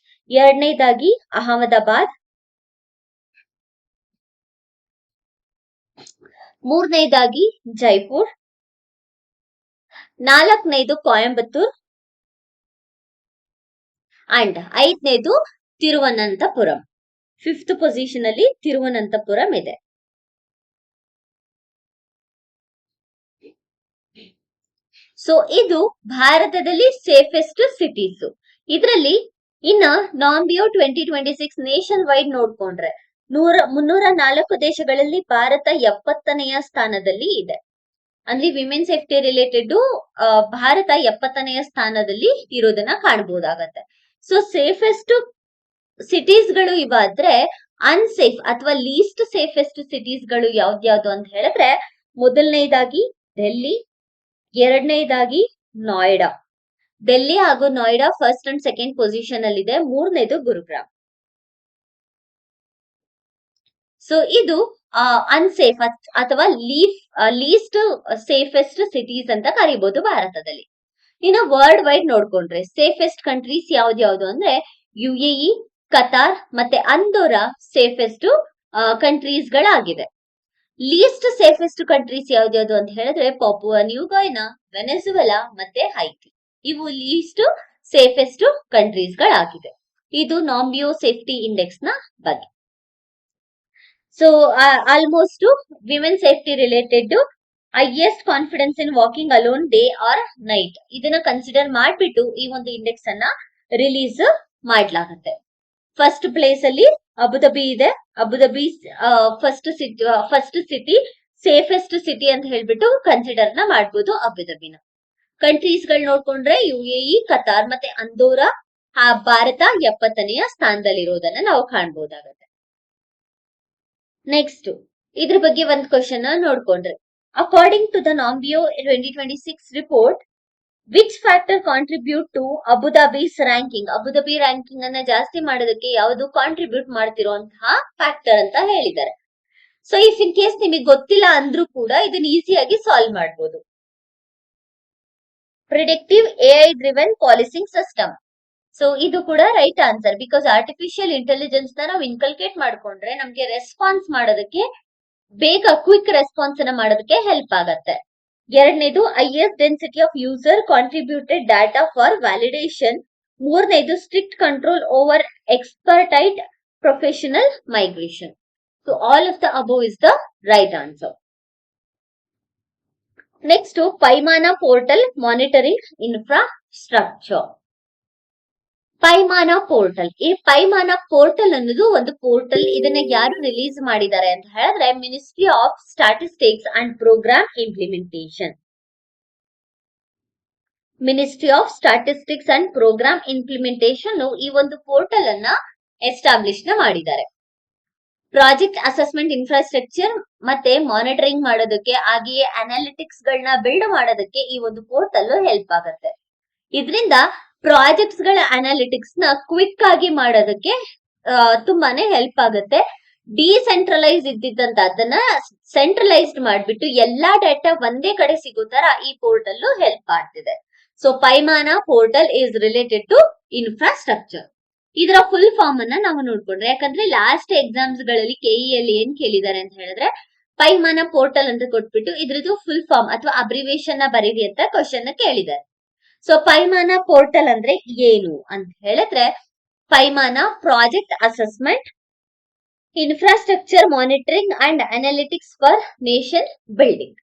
ಎರಡನೇದಾಗಿ ಅಹಮದಾಬಾದ್, ಮೂರನೇದಾಗಿ ಜೈಪುರ್, ನಾಲ್ಕನೇದು ಕೊಯಂಬತ್ತೂರ್ ಅಂಡ್ ಐದನೇದು ತಿರುವನಂತಪುರಂ. 5th ಪೊಸಿಷನ್ ಅಲ್ಲಿ ತಿರುವನಂತಪುರಂ ಇದೆ. ಸೊ ಇದು ಭಾರತದಲ್ಲಿ ಸೇಫೆಸ್ಟ್ ಸಿಟೀಸ್. ಇದರಲ್ಲಿ ಇನ್ನ ನಾಂಬಿಯೋ 2026 ನೇಷನ್ ವೈಡ್ ನೋಡ್ಕೊಂಡ್ರೆ 304 ದೇಶಗಳಲ್ಲಿ ಭಾರತ 70ನೆಯ ಸ್ಥಾನದಲ್ಲಿ ಇದೆ. ಅಂದ್ರೆ ವಿಮೆನ್ ಸೇಫ್ಟಿ ರಿಲೇಟೆಡ್ ಭಾರತ 70ನೆಯ ಸ್ಥಾನದಲ್ಲಿ ಇರೋದನ್ನ ಕಾಣಬಹುದಾಗತ್ತೆ. ಸೊ ಸೇಫೆಸ್ಟ್ ಸಿಟೀಸ್ ಗಳು ಇವಾದ್ರೆ ಅನ್ಸೇಫ್ ಅಥವಾ ಲೀಸ್ಟ್ ಸೇಫೆಸ್ಟ್ ಸಿಟೀಸ್ ಗಳು ಯಾವ್ದ್ಯಾವ್ದು ಅಂತ ಹೇಳಿದ್ರೆ, ಮೊದಲನೇದಾಗಿ ಡೆಲ್ಲಿ, ಎರಡನೇದಾಗಿ ನೋಯ್ಡಾ. ಡೆಲ್ಲಿ ಹಾಗೂ Noida first and second position ಅಲ್ಲಿ ಇದೆ. ಮೂರನೇದು ಗುರುಗ್ರಾಮ್. ಸೊ ಇದು ಅನ್ಸೇಫ್ ಅಥವಾ ಲೀಸ್ಟ್ ಸೇಫೆಸ್ಟ್ ಸಿಟೀಸ್ ಅಂತ ಕರಿಬಹುದು ಭಾರತದಲ್ಲಿ. ಇನ್ನು ವರ್ಲ್ಡ್ ವೈಡ್ ನೋಡ್ಕೊಂಡ್ರೆ ಸೇಫೆಸ್ಟ್ ಕಂಟ್ರೀಸ್ ಯಾವ್ದ್ಯಾವ್ದು ಅಂದ್ರೆ UAE, ಕತಾರ್ ಮತ್ತೆ ಅಂದೋರಾ ಸೇಫೆಸ್ಟ್ ಕಂಟ್ರೀಸ್ ಗಳಾಗಿದೆ. ಲೀಸ್ಟ್ ಸೇಫೆಸ್ಟ್ ಕಂಟ್ರೀಸ್ ಯಾವ್ದ್ಯಾವ್ದು ಅಂತ ಹೇಳಿದ್ರೆ ಪಾಪುವಾ ನ್ಯೂ ಗೈನಾ, ವೆನೆಜುವೆಲಾ ಮತ್ತೆ ಹೈಟಿ. ಇವು ಲೀಸ್ಟ್ ಸೇಫೆಸ್ಟ್ ಕಂಟ್ರೀಸ್ ಗಳಾಗಿದೆ. ಇದು ನಾಂಬಿಯೋ ಸೇಫ್ಟಿ ಇಂಡೆಕ್ಸ್ ನ ಬಗ್ಗೆ. So almost women safety related highest confidence in walking alone day or night, ಇದನ್ನ ಕನ್ಸಿಡರ್ ಮಾಡ್ಬಿಟ್ಟು ಈ ಒಂದು ಇಂಡೆಕ್ಸ್ ಅನ್ನ ರಿಲೀಸ್ ಮಾಡ್ಲಾಗತ್ತೆ. ಫಸ್ಟ್ ಪ್ಲೇಸ್ ಅಲ್ಲಿ ಅಬುದಾಬಿ ಇದೆ. Abu Dhabi first city safest city ಅಂತ ಹೇಳ್ಬಿಟ್ಟು ಕನ್ಸಿಡರ್ ಮಾಡ್ಬೋದು ಅಬುದಾಬಿನ. ಕಂಟ್ರೀಸ್ ಗಳು ನೋಡ್ಕೊಂಡ್ರೆ UAE, ಕತಾರ್ ಮತ್ತೆ ಅಂದೋರಾ. ಭಾರತ 70ನೆಯ ಸ್ಥಾನದಲ್ಲಿರೋದನ್ನ ನಾವು ಕಾಣಬಹುದಾಗತ್ತೆ. ನೆಕ್ಸ್ಟ್ ಇದ್ರ ಬಗ್ಗೆ ಒಂದು ಕ್ವಶನ್ ನೋಡ್ಕೊಂಡ್ರೆ, according to the Numbeo 2026 report, which factor contribute to Abu Dhabi's ranking? Abu Dhabi ranking ಅನ್ನ ಜಾಸ್ತಿ ಮಾಡೋದಕ್ಕೆ ಯಾವುದು ಕಾಂಟ್ರಿಬ್ಯೂಟ್ ಮಾಡ್ತಿರುವಂತಹ ಫ್ಯಾಕ್ಟರ್ ಅಂತ ಹೇಳಿದ್ದಾರೆ. ಸೊ ಇಫ್ ಇನ್ ಕೇಸ್ ನಿಮಗೆ ಗೊತ್ತಿಲ್ಲ ಅಂದ್ರೂ ಕೂಡ ಇದನ್ನ ಈಸಿಯಾಗಿ ಸಾಲ್ವ್ ಮಾಡಬಹುದು. Predictive AI driven policing system. So ಇದು ಕೂಡ right answer, because artificial intelligence ನ ನಾವು ಇನ್ಕಲ್ಕೇಟ್ ಮಾಡ್ಕೊಂಡ್ರೆ ನಮ್ಗೆ ರೆಸ್ಪಾನ್ಸ್ ಮಾಡೋದಕ್ಕೆ ಬೇಗ ಕ್ವಿಕ್ ರೆಸ್ಪಾನ್ಸ್ ಅನ್ನ ಮಾಡೋದಕ್ಕೆ ಹೆಲ್ಪ್ ಆಗತ್ತೆ. ಎರಡನೇದು highest density of user contributed data for validation. ಮೂರನೇದು strict control over expatriate professional migration. So all of the above is the right answer. Next Paimana portal monitoring infrastructure. Paimana portal, ಈ ಪೈಮಾನ ಪೋರ್ಟಲ್ ಅನ್ನೋದು ಒಂದು ಪೋರ್ಟಲ್. ಇದನ್ನ ಯಾರು ರಿಲೀಸ್ ಮಾಡಿದ್ದಾರೆ ಅಂತ ಹೇಳಿದ್ರೆ Ministry of statistics and program Implementation. Ministry of statistics and program implementation ಈ ಒಂದು ಪೋರ್ಟಲ್ ಅನ್ನ ಎಸ್ಟಾಬ್ಲಿಷ್ ಮಾಡಿದ್ದಾರೆ. ಪ್ರಾಜೆಕ್ಟ್ ಅಸೆಸ್ಮೆಂಟ್ ಇನ್ಫ್ರಾಸ್ಟ್ರಕ್ಚರ್ ಮತ್ತೆ ಮಾನಿಟರಿಂಗ್ ಮಾಡೋದಕ್ಕೆ, ಹಾಗೆಯೇ ಅನಾಲಿಟಿಕ್ಸ್ ಗಳನ್ನ ಬಿಲ್ಡ್ ಮಾಡೋದಕ್ಕೆ ಈ ಒಂದು ಪೋರ್ಟಲ್ ಹೆಲ್ಪ್ ಆಗುತ್ತೆ. ಇದರಿಂದ ಪ್ರಾಜೆಕ್ಟ್ಸ್ ಗಳ ಅನಾಲಿಟಿಕ್ಸ್ ನ ಕ್ವಿಕ್ ಆಗಿ ಮಾಡೋದಕ್ಕೆ ತುಂಬಾನೇ ಹೆಲ್ಪ್ ಆಗುತ್ತೆ. ಡಿಸೆಂಟ್ರಲೈಸ್ ಇದ್ದಿದ್ದಂತ ಅದನ್ನ ಸೆಂಟ್ರಲೈಸ್ಡ್ ಮಾಡ್ಬಿಟ್ಟು ಎಲ್ಲಾ ಡೇಟಾ ಒಂದೇ ಕಡೆ ಸಿಗೋ ತರ ಈ ಪೋರ್ಟಲ್ ಹೆಲ್ಪ್ ಮಾಡ್ತಿದೆ. So Paimana portal is related to infrastructure. ಇದರ ಫುಲ್ ಫಾರ್ಮ್ ಅನ್ನ ನಾವು ನೋಡ್ಕೊಂಡ್ರೆ, ಯಾಕಂದ್ರೆ ಲಾಸ್ಟ್ ಎಕ್ಸಾಮ್ಸ್ ಗಳಲ್ಲಿ ಕೆಇಯಲ್ಲಿ ಏನ್ ಕೇಳಿದ್ದಾರೆ ಅಂತ ಹೇಳಿದ್ರೆ ಪೈಮಾನ ಪೋರ್ಟಲ್ ಅಂತ ಕೊಟ್ಬಿಟ್ಟು ಇದ್ರದ್ದು ಫುಲ್ ಫಾರ್ಮ್ ಅಥವಾ ಅಬ್ರಿವೇಶನ್ ನ ಬರೀರಿ ಅಂತ ಕ್ವಶನ್ ಕೇಳಿದ್ದಾರೆ. ಸೊ ಪೈಮಾನ ಪೋರ್ಟಲ್ ಅಂದ್ರೆ ಏನು ಅಂತ ಹೇಳಿದ್ರೆ, Paimana project assessment infrastructure monitoring and analytics for nation building.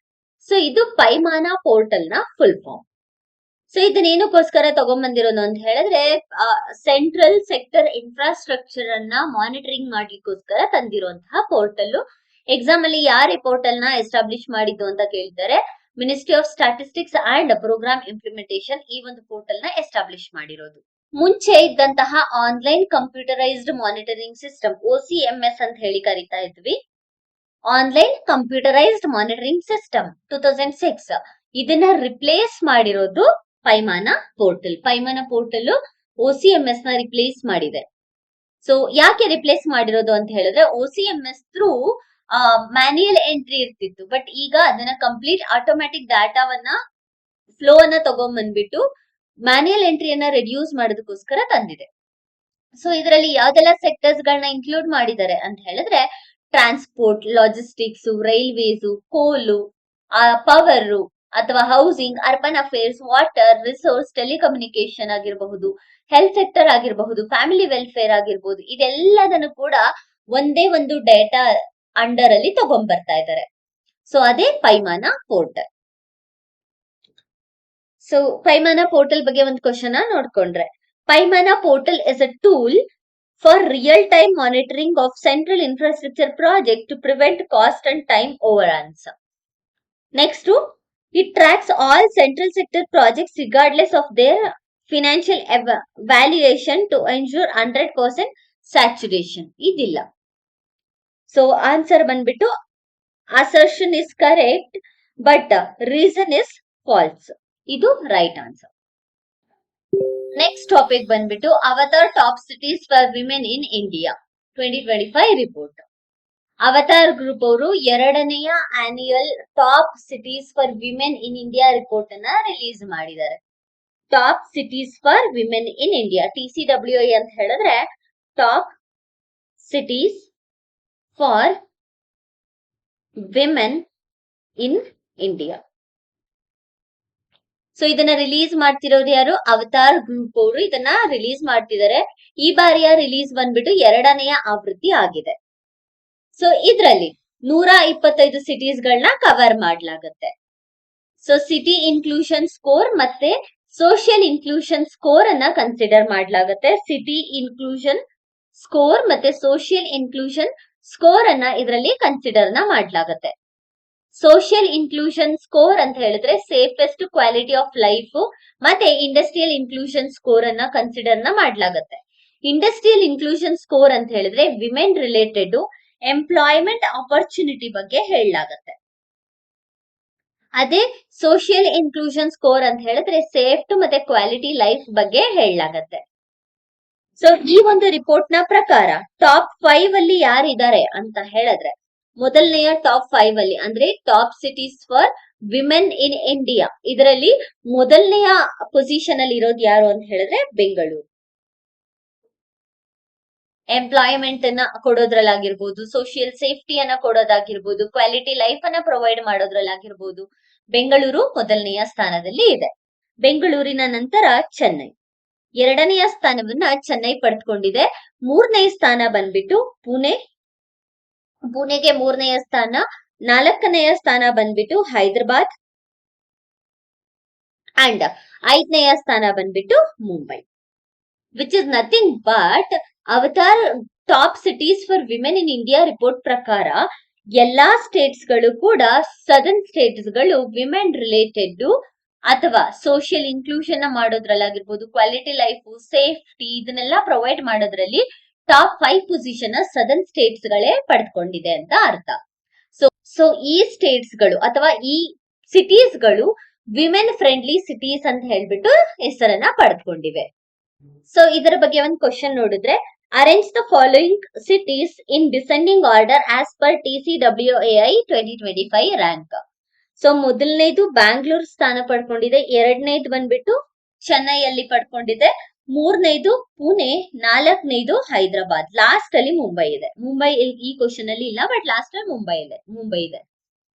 So ಇದು ಪೈಮಾನ ಪೋರ್ಟಲ್ ನ ಫುಲ್ ಫಾರ್ಮ್. ಸೊ ಇದನ್ನೇನಕ್ಕೋಸ್ಕರ ತಗೊಂಡ್ಬಂದಿರೋದು ಅಂತ ಹೇಳಿದ್ರೆ ಸೆಂಟ್ರಲ್ ಸೆಕ್ಟರ್ ಇನ್ಫ್ರಾಸ್ಟ್ರಕ್ಚರ್ ಅನ್ನ ಮಾನಿಟರಿಂಗ್ ಮಾಡ್ಲಿಕ್ಕೋಸ್ಕರ ತಂದಿರುವಂತಹ ಪೋರ್ಟಲ್. ಎಕ್ಸಾಮ್ ಅಲ್ಲಿ ಯಾರು ಈ ಪೋರ್ಟಲ್ ನ ಎಸ್ಟಾಬ್ಲಿಷ್ ಮಾಡಿದ್ದು ಅಂತ ಕೇಳ್ತಾರೆ. Ministry of statistics and program implementation ಈ ಒಂದು ಪೋರ್ಟಲ್ ನ ಎಸ್ಟಾಬ್ಲಿಷ್ ಮಾಡಿರೋದು. ಮುಂಚೆ ಇದ್ದಂತಹ online computerised monitoring system OCMS ಅಂತ ಹೇಳಿ ಕರಿತಾ ಇದ್ವಿ. ಆನ್ಲೈನ್ ಕಂಪ್ಯೂಟರೈಸ್ಡ್ ಮಾನಿಟರಿಂಗ್ ಸಿಸ್ಟಮ್ 2006 ಇದನ್ನ ರಿಪ್ಲೇಸ್ ಮಾಡಿರೋದು ಪೈಮಾನ ಪೋರ್ಟಲ್. ಪೈಮಾನ ಪೋರ್ಟಲ್ OCMS ನ ರಿಪ್ಲೇಸ್ ಮಾಡಿದೆ. ಸೊ ಯಾಕೆ ರಿಪ್ಲೇಸ್ ಮಾಡಿರೋದು ಅಂತ ಹೇಳಿದ್ರೆ OCMS ಥ್ರೂ ಮ್ಯಾನ್ಯುಯಲ್ ಎಂಟ್ರಿ ಇರ್ತಿತ್ತು, ಬಟ್ ಈಗ ಅದನ್ನ ಕಂಪ್ಲೀಟ್ ಆಟೋಮ್ಯಾಟಿಕ್ ಡಾಟಾವನ್ನ ಫ್ಲೋ ಅನ್ನ ತಗೊಂಡ್ಬಂದ್ಬಿಟ್ಟು ಮ್ಯಾನ್ಯುಯಲ್ ಎಂಟ್ರಿಯನ್ನ ರೆಡ್ಯೂಸ್ ಮಾಡೋದಕ್ಕೋಸ್ಕರ ತಂದಿದೆ. ಸೊ ಇದರಲ್ಲಿ ಯಾವ್ದೆಲ್ಲ ಸೆಕ್ಟರ್ಸ್ ಗಳನ್ನ ಇನ್ಕ್ಲೂಡ್ ಮಾಡಿದ್ದಾರೆ ಅಂತ ಹೇಳಿದ್ರೆ ಟ್ರಾನ್ಸ್ಪೋರ್ಟ್, ಲಾಜಿಸ್ಟಿಕ್ಸ್, ರೈಲ್ವೇಸ್, ಕೋಲು, ಪವರ್ ಅಥವಾ housing, urban affairs, water resource, telecommunication ಆಗಿರಬಹುದು, ಹೆಲ್ತ್ ಸೆಕ್ಟರ್ ಆಗಿರಬಹುದು, ಫ್ಯಾಮಿಲಿ ವೆಲ್ಫೇರ್ ಆಗಿರಬಹುದು. ಇದೆಲ್ಲದನ್ನು ಕೂಡ ಒಂದೇ ಒಂದು ಡೇಟಾ ಅಂಡರ್ ಅಲ್ಲಿ ತಗೊಂಡ್ಬರ್ತಾ ಇದ್ದಾರೆ. ಸೊ ಅದೇ Paimana portal. So Paimana portal ಬಗ್ಗೆ ಒಂದು ಕ್ವಶನ್ ನೋಡ್ಕೊಂಡ್ರೆ, Paimana portal is a tool for real time monitoring of central infrastructure project to prevent cost and time overruns. Next, it tracks all central sector projects regardless of their financial valuation to ensure 100% saturation. ಇದಿಲ್ಲ. ಸೊ ಆನ್ಸರ್ ಬಂದ್ಬಿಟ್ಟು assertion is correct but reason is false. ಇದು ರೈಟ್ ಆನ್ಸರ್. ನೆಕ್ಸ್ಟ್ ಟಾಪಿಕ್ ಬಂದ್ಬಿಟ್ಟು avatar top cities for women in India 2025 report. Avatar group ಅವರು 2ನೇ annual top cities for women in India report ಅನ್ನ ರಿಲೀಸ್ ಮಾಡಿದ್ದಾರೆ. Top cities for women in India, TCWI ಅಂತ ಹೇಳಿದ್ರೆ top cities for women in India. So ಇದನ್ನ ರಿಲೀಸ್ ಮಾಡ್ತಿರೋರು ಯಾರು? ಅವತಾರ್ ಗ್ರೂಪ್ ಅವರು ಇದನ್ನ ರಿಲೀಸ್ ಮಾಡ್ತಿದ್ದಾರೆ. ಈ ಬಾರಿಯ ರಿಲೀಸ್ ಬಂದ್ಬಿಟ್ಟು 2ನೇ ಆವೃತ್ತಿ ಆಗಿದೆ. ಸೊ ಇದ್ರಲ್ಲಿ 125 ಸಿಟೀಸ್ ಗಳನ್ನ ಕವರ್ ಮಾಡ್ಲಾಗತ್ತೆ. ಸೊ ಸಿಟಿ ಇನ್ಕ್ಲೂಷನ್ ಸ್ಕೋರ್ ಮತ್ತೆ ಸೋಷಿಯಲ್ ಇನ್ಕ್ಲೂಷನ್ ಸ್ಕೋರ್ ಅನ್ನ ಕನ್ಸಿಡರ್ ಮಾಡ್ಲಾಗತ್ತೆ. ಸಿಟಿ ಇನ್ಕ್ಲೂಷನ್ ಸ್ಕೋರ್ ಮತ್ತೆ ಸೋಷಿಯಲ್ ಇನ್ಕ್ಲೂಷನ್ ಸ್ಕೋರ್ ಅನ್ನ ಇದರಲ್ಲಿ ಕನ್ಸಿಡರ್ ಮಾಡ್ಲಾಗತ್ತೆ. ಸೋಷಿಯಲ್ ಇನ್ಕ್ಲೂಷನ್ ಸ್ಕೋರ್ ಅಂತ ಹೇಳಿದ್ರೆ ಸೇಫೆಸ್ಟ್ ಕ್ವಾಲಿಟಿ ಆಫ್ ಲೈಫ್ ಮತ್ತೆ ಇಂಡಸ್ಟ್ರಿಯಲ್ ಇನ್ಕ್ಲೂಷನ್ ಸ್ಕೋರ್ ಅನ್ನ ಕನ್ಸಿಡರ್ ಮಾಡ್ಲಾಗತ್ತೆ. ಇಂಡಸ್ಟ್ರಿಯಲ್ ಇನ್ಕ್ಲೂಷನ್ ಸ್ಕೋರ್ ಅಂತ ಹೇಳಿದ್ರೆ ವಿಮೆನ್ ರಿಲೇಟೆಡ್ ಎಂಪ್ಲಾಯ್ಮೆಂಟ್ ಆಪರ್ಚುನಿಟಿ ಬಗ್ಗೆ ಹೇಳಲಾಗತ್ತೆ. ಅದೇ ಸೋಷಿಯಲ್ ಇನ್ಕ್ಲೂಷನ್ ಸ್ಕೋರ್ ಅಂತ ಹೇಳಿದ್ರೆ ಸೇಫ್ಟ್ ಮತ್ತೆ ಕ್ವಾಲಿಟಿ ಲೈಫ್ ಬಗ್ಗೆ ಹೇಳಲಾಗತ್ತೆ. ಸೊ ಈ ಒಂದು ರಿಪೋರ್ಟ್ ನ ಪ್ರಕಾರ ಟಾಪ್ 5 ಅಲ್ಲಿ ಯಾರಿದ್ದಾರೆ ಅಂತ ಹೇಳಿದ್ರೆ, ಮೊದಲನೆಯ ಟಾಪ್ 5 ಅಲ್ಲಿ ಅಂದ್ರೆ top cities for women in India, ಇದರಲ್ಲಿ ಮೊದಲನೆಯ ಪೊಸಿಷನ್ ಅಲ್ಲಿ ಇರೋದು ಯಾರು ಅಂತ ಹೇಳಿದ್ರೆ ಬೆಂಗಳೂರು. ಎಂಪ್ಲಾಯ್ಮೆಂಟ್ ಅನ್ನ ಕೊಡೋದ್ರಲ್ಲಾಗಿರ್ಬೋದು, ಸೋಷಿಯಲ್ ಸೇಫ್ಟಿಯನ್ನ ಕೊಡೋದಾಗಿರ್ಬೋದು, ಕ್ವಾಲಿಟಿ ಲೈಫ್ ಅನ್ನ ಪ್ರೊವೈಡ್ ಮಾಡೋದ್ರಲ್ಲಾಗಿರ್ಬೋದು, ಬೆಂಗಳೂರು ಮೊದಲನೆಯ ಸ್ಥಾನದಲ್ಲಿ ಇದೆ. ಬೆಂಗಳೂರಿನ ನಂತರ ಚೆನ್ನೈ, 2ನೆಯ ಸ್ಥಾನವನ್ನ ಚೆನ್ನೈ ಪಡೆದುಕೊಂಡಿದೆ. 3ನೇ ಸ್ಥಾನ ಬಂದ್ಬಿಟ್ಟು ಪುಣೆ, ಪುಣೆಗೆ 3ನೆಯ ಸ್ಥಾನ. 4ನೆಯ ಸ್ಥಾನ ಬಂದ್ಬಿಟ್ಟು ಹೈದರಾಬಾದ್. ಅಂಡ್ 5ನೇ ಸ್ಥಾನ ಬಂದ್ಬಿಟ್ಟು Mumbai, which is nothing but Avtar top cities for women in India report ಪ್ರಕಾರ ಎಲ್ಲಾ ಸ್ಟೇಟ್ಸ್ ಗಳು ಕೂಡ ಸದರ್ನ್ ಸ್ಟೇಟ್ಸ್ ಗಳು ವಿಮೆನ್ ರಿಲೇಟೆಡ್ ಅಥವಾ ಸೋಷಿಯಲ್ ಇನ್ಕ್ಲೂಷನ್ ಮಾಡೋದ್ರಲ್ಲಾಗಿರ್ಬೋದು, ಕ್ವಾಲಿಟಿ ಲೈಫ್, ಸೇಫ್ಟಿ ಇದನ್ನೆಲ್ಲ ಪ್ರೊವೈಡ್ ಮಾಡೋದ್ರಲ್ಲಿ ಟಾಪ್ 5 ಪೊಸಿಷನ್ ಸದರ್ನ್ ಸ್ಟೇಟ್ಸ್ ಗಳೇ ಪಡೆದುಕೊಂಡಿದೆ ಅಂತ ಅರ್ಥ. ಸೊ ಈ ಸ್ಟೇಟ್ಸ್ ಗಳು ಅಥವಾ ಈ ಸಿಟೀಸ್ ಗಳು ವಿಮೆನ್ ಫ್ರೆಂಡ್ಲಿ ಸಿಟೀಸ್ ಅಂತ ಹೇಳ್ಬಿಟ್ಟು ಹೆಸರನ್ನ ಪಡೆದುಕೊಂಡಿವೆ. ಸೊ ಇದರ ಬಗ್ಗೆ ಒಂದು ಕ್ವಶನ್ ನೋಡಿದ್ರೆ, arrange the following cities in descending order as per TCWAI 2025 rank. So ಮೊದಲನೇದು ಬ್ಯಾಂಗ್ಳೂರ್ ಸ್ಥಾನ ಪಡ್ಕೊಂಡಿದೆ, ಎರಡನೇದು ಬಂದ್ಬಿಟ್ಟು ಚೆನ್ನೈಯಲ್ಲಿ ಪಡ್ಕೊಂಡಿದೆ, ಮೂರನೇದು ಪುಣೆ, ನಾಲ್ಕನೇದು ಹೈದರಾಬಾದ್, ಲಾಸ್ಟ್ ಅಲ್ಲಿ ಮುಂಬೈ ಇದೆ. ಮುಂಬೈ ಈ ಕ್ವಶನ್ ಅಲ್ಲಿ ಇಲ್ಲ, ಬಟ್ ಲಾಸ್ಟ್ ಅಲ್ಲಿ ಮುಂಬೈ ಇದೆ.